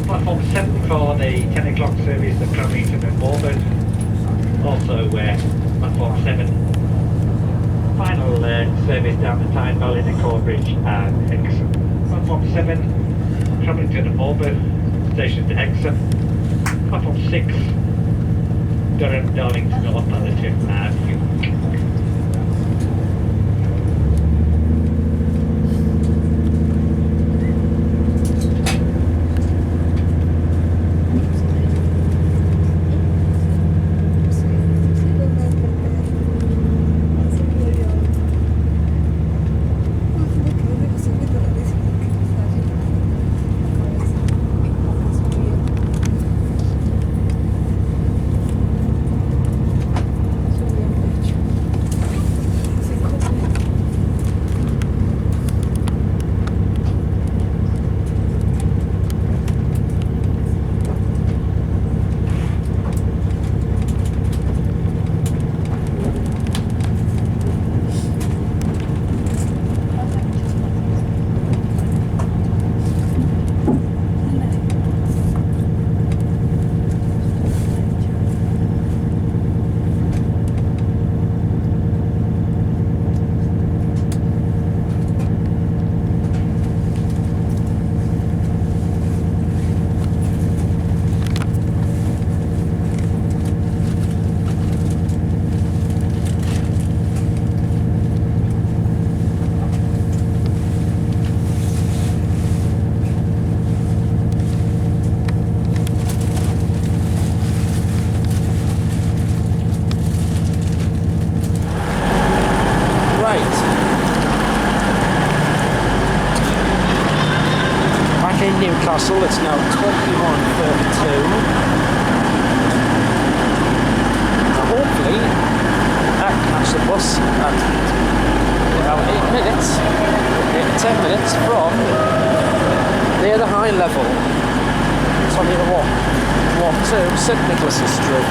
Platform 7 for the 10 o'clock service of Cramlington and Morford. Also platform 7, final service down the Tyne Valley to Corbridge and Hexham. Platform 7, Cramlington and Morford, station to Hexham. Platform 6, Durham, Darlington, Northallerton and York. Newcastle, it's now 21:32. Hopefully I can catch the bus at about 8 minutes, 8 to 10 minutes from near the high level. So I'm going to walk to St Nicholas's Street.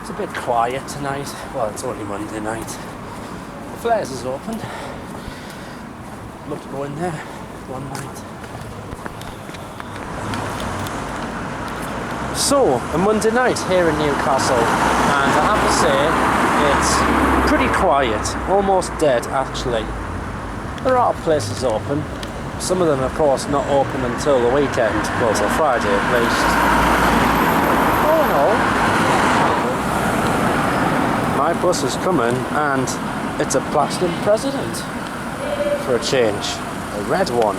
A bit quiet tonight. Well, it's only Monday night. The Flares is open. Love to go in there one night. So, a Monday night here in Newcastle, and I have to say it's pretty quiet, almost dead actually. There are places open. Some of them, of course, not open until the weekend, well, till Friday at least. All in all, my bus is coming and it's a Platinum President for a change, a red one.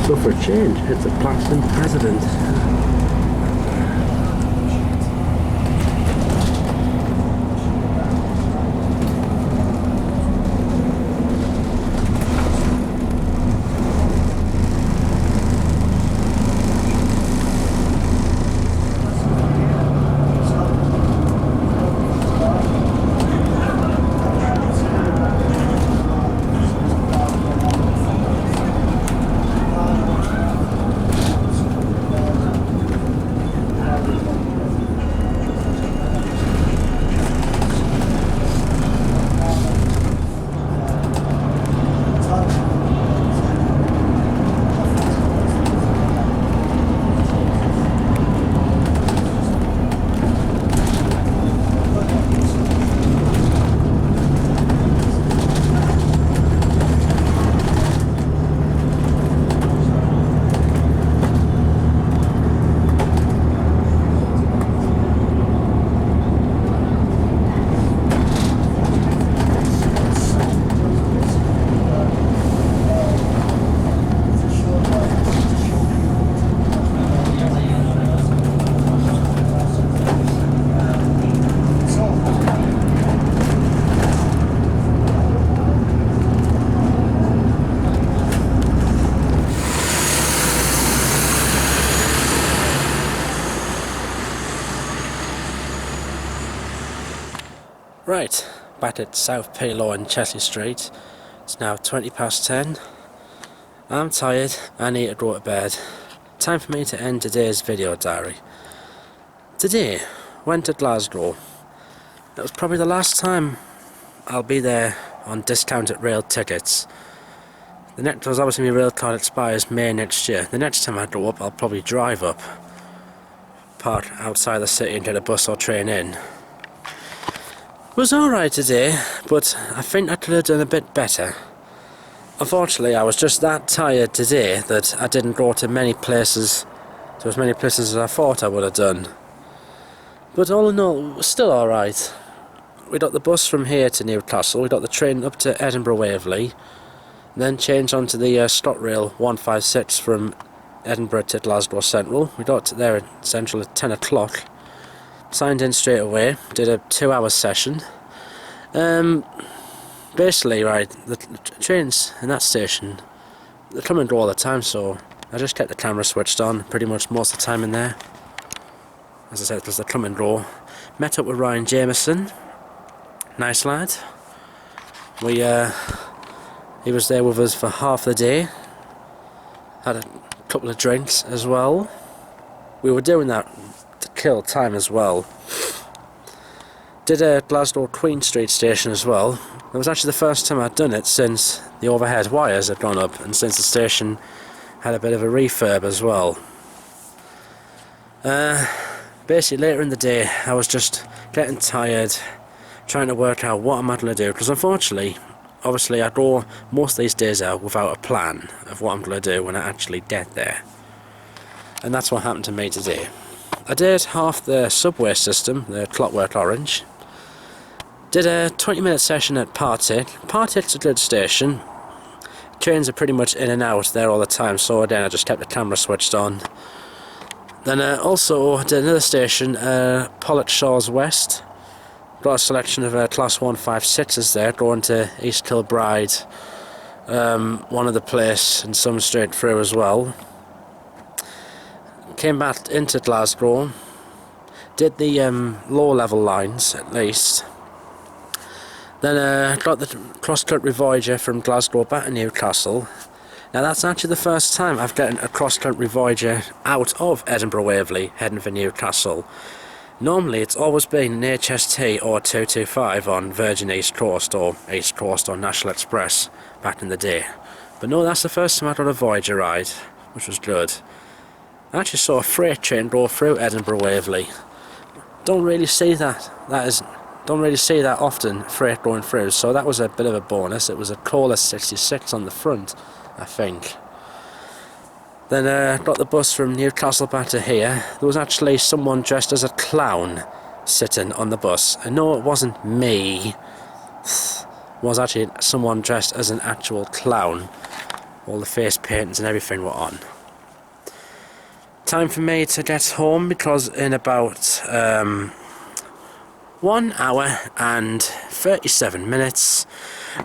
So for a change, it's a Platinum President. Right, back at South Palo in Chesley Street. It's now 10:20. I'm tired, I need to go to bed. Time for me to end today's video diary. Today, went to Glasgow. It was probably the last time I'll be there on discounted rail tickets. The next, because obviously my rail card expires May next year. The next time I go up, I'll probably drive up, park outside the city and get a bus or train in. It was alright today, but I think I could have done a bit better. Unfortunately, I was just that tired today that I didn't go to as many places as I thought I would have done. But all in all, it was still alright. We got the bus from here to Newcastle, we got the train up to Edinburgh Waverley, then changed onto the ScotRail 156 from Edinburgh to Glasgow Central. We got there at Central at 10 o'clock. Signed in straight away, did a 2-hour session. Basically, right, the trains in that station, they come and go all the time, so I just kept the camera switched on pretty much most of the time in there. As I said, because they come and go. Met up with Ryan Jamieson, nice lad. He was there with us for half the day. Had a couple of drinks as well. We were doing that to kill time as well. Did a Glasgow Queen Street station as well. It was actually the first time I'd done it since the overhead wires had gone up and since the station had a bit of a refurb as well. Basically later in the day I was just getting tired, trying to work out what am I going to do, because unfortunately, obviously I go most of these days out without a plan of what I'm going to do when I actually get there. And that's what happened to me today. I did half the subway system, the Clockwork Orange. Did a 20-minute session at Partick. Partick's a good station. Trains are pretty much in and out there all the time, so again I just kept the camera switched on. Then also did another station, Pollokshaws West. Got a selection of Class 156s there, going to East Kilbride, one of the place, and some straight through as well. Came back into Glasgow, did the low-level lines at least. Then got the CrossCountry Voyager from Glasgow back to Newcastle. Now that's actually the first time I've gotten a CrossCountry Voyager out of Edinburgh Waverley heading for Newcastle. Normally it's always been an HST or 225 on Virgin East Coast or East Coast or National Express back in the day. But no, that's the first time I got a Voyager ride, which was good. I actually saw a freight train go through Edinburgh Waverley. Don't really see that often, freight going through, so that was a bit of a bonus. It was a Cola 66 on the front, I think. Then got the bus from Newcastle back to here. There was actually someone dressed as a clown sitting on the bus. And no, it wasn't me. It was actually someone dressed as an actual clown. All the face paintings and everything were on. Time for me to get home because in about 1 hour and 37 minutes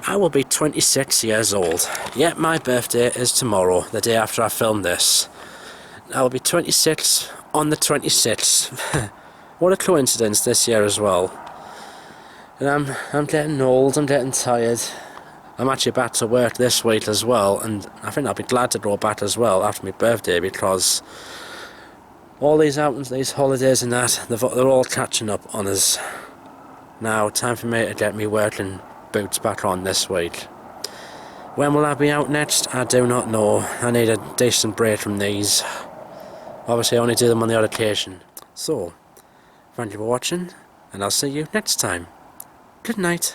I will be 26 years old. Yep, my birthday is tomorrow, the day after I film this. I will be 26 on the 26th. What a coincidence this year as well. And I'm getting old, I'm getting tired. I'm actually back to work this week as well, and I think I'll be glad to go back as well after my birthday, because all these outings, these holidays and that, they're all catching up on us. Now, time for me to get me working boots back on this week. When will I be out next? I do not know. I need a decent break from these. Obviously I only do them on the odd occasion. So, thank you for watching, and I'll see you next time. Good night.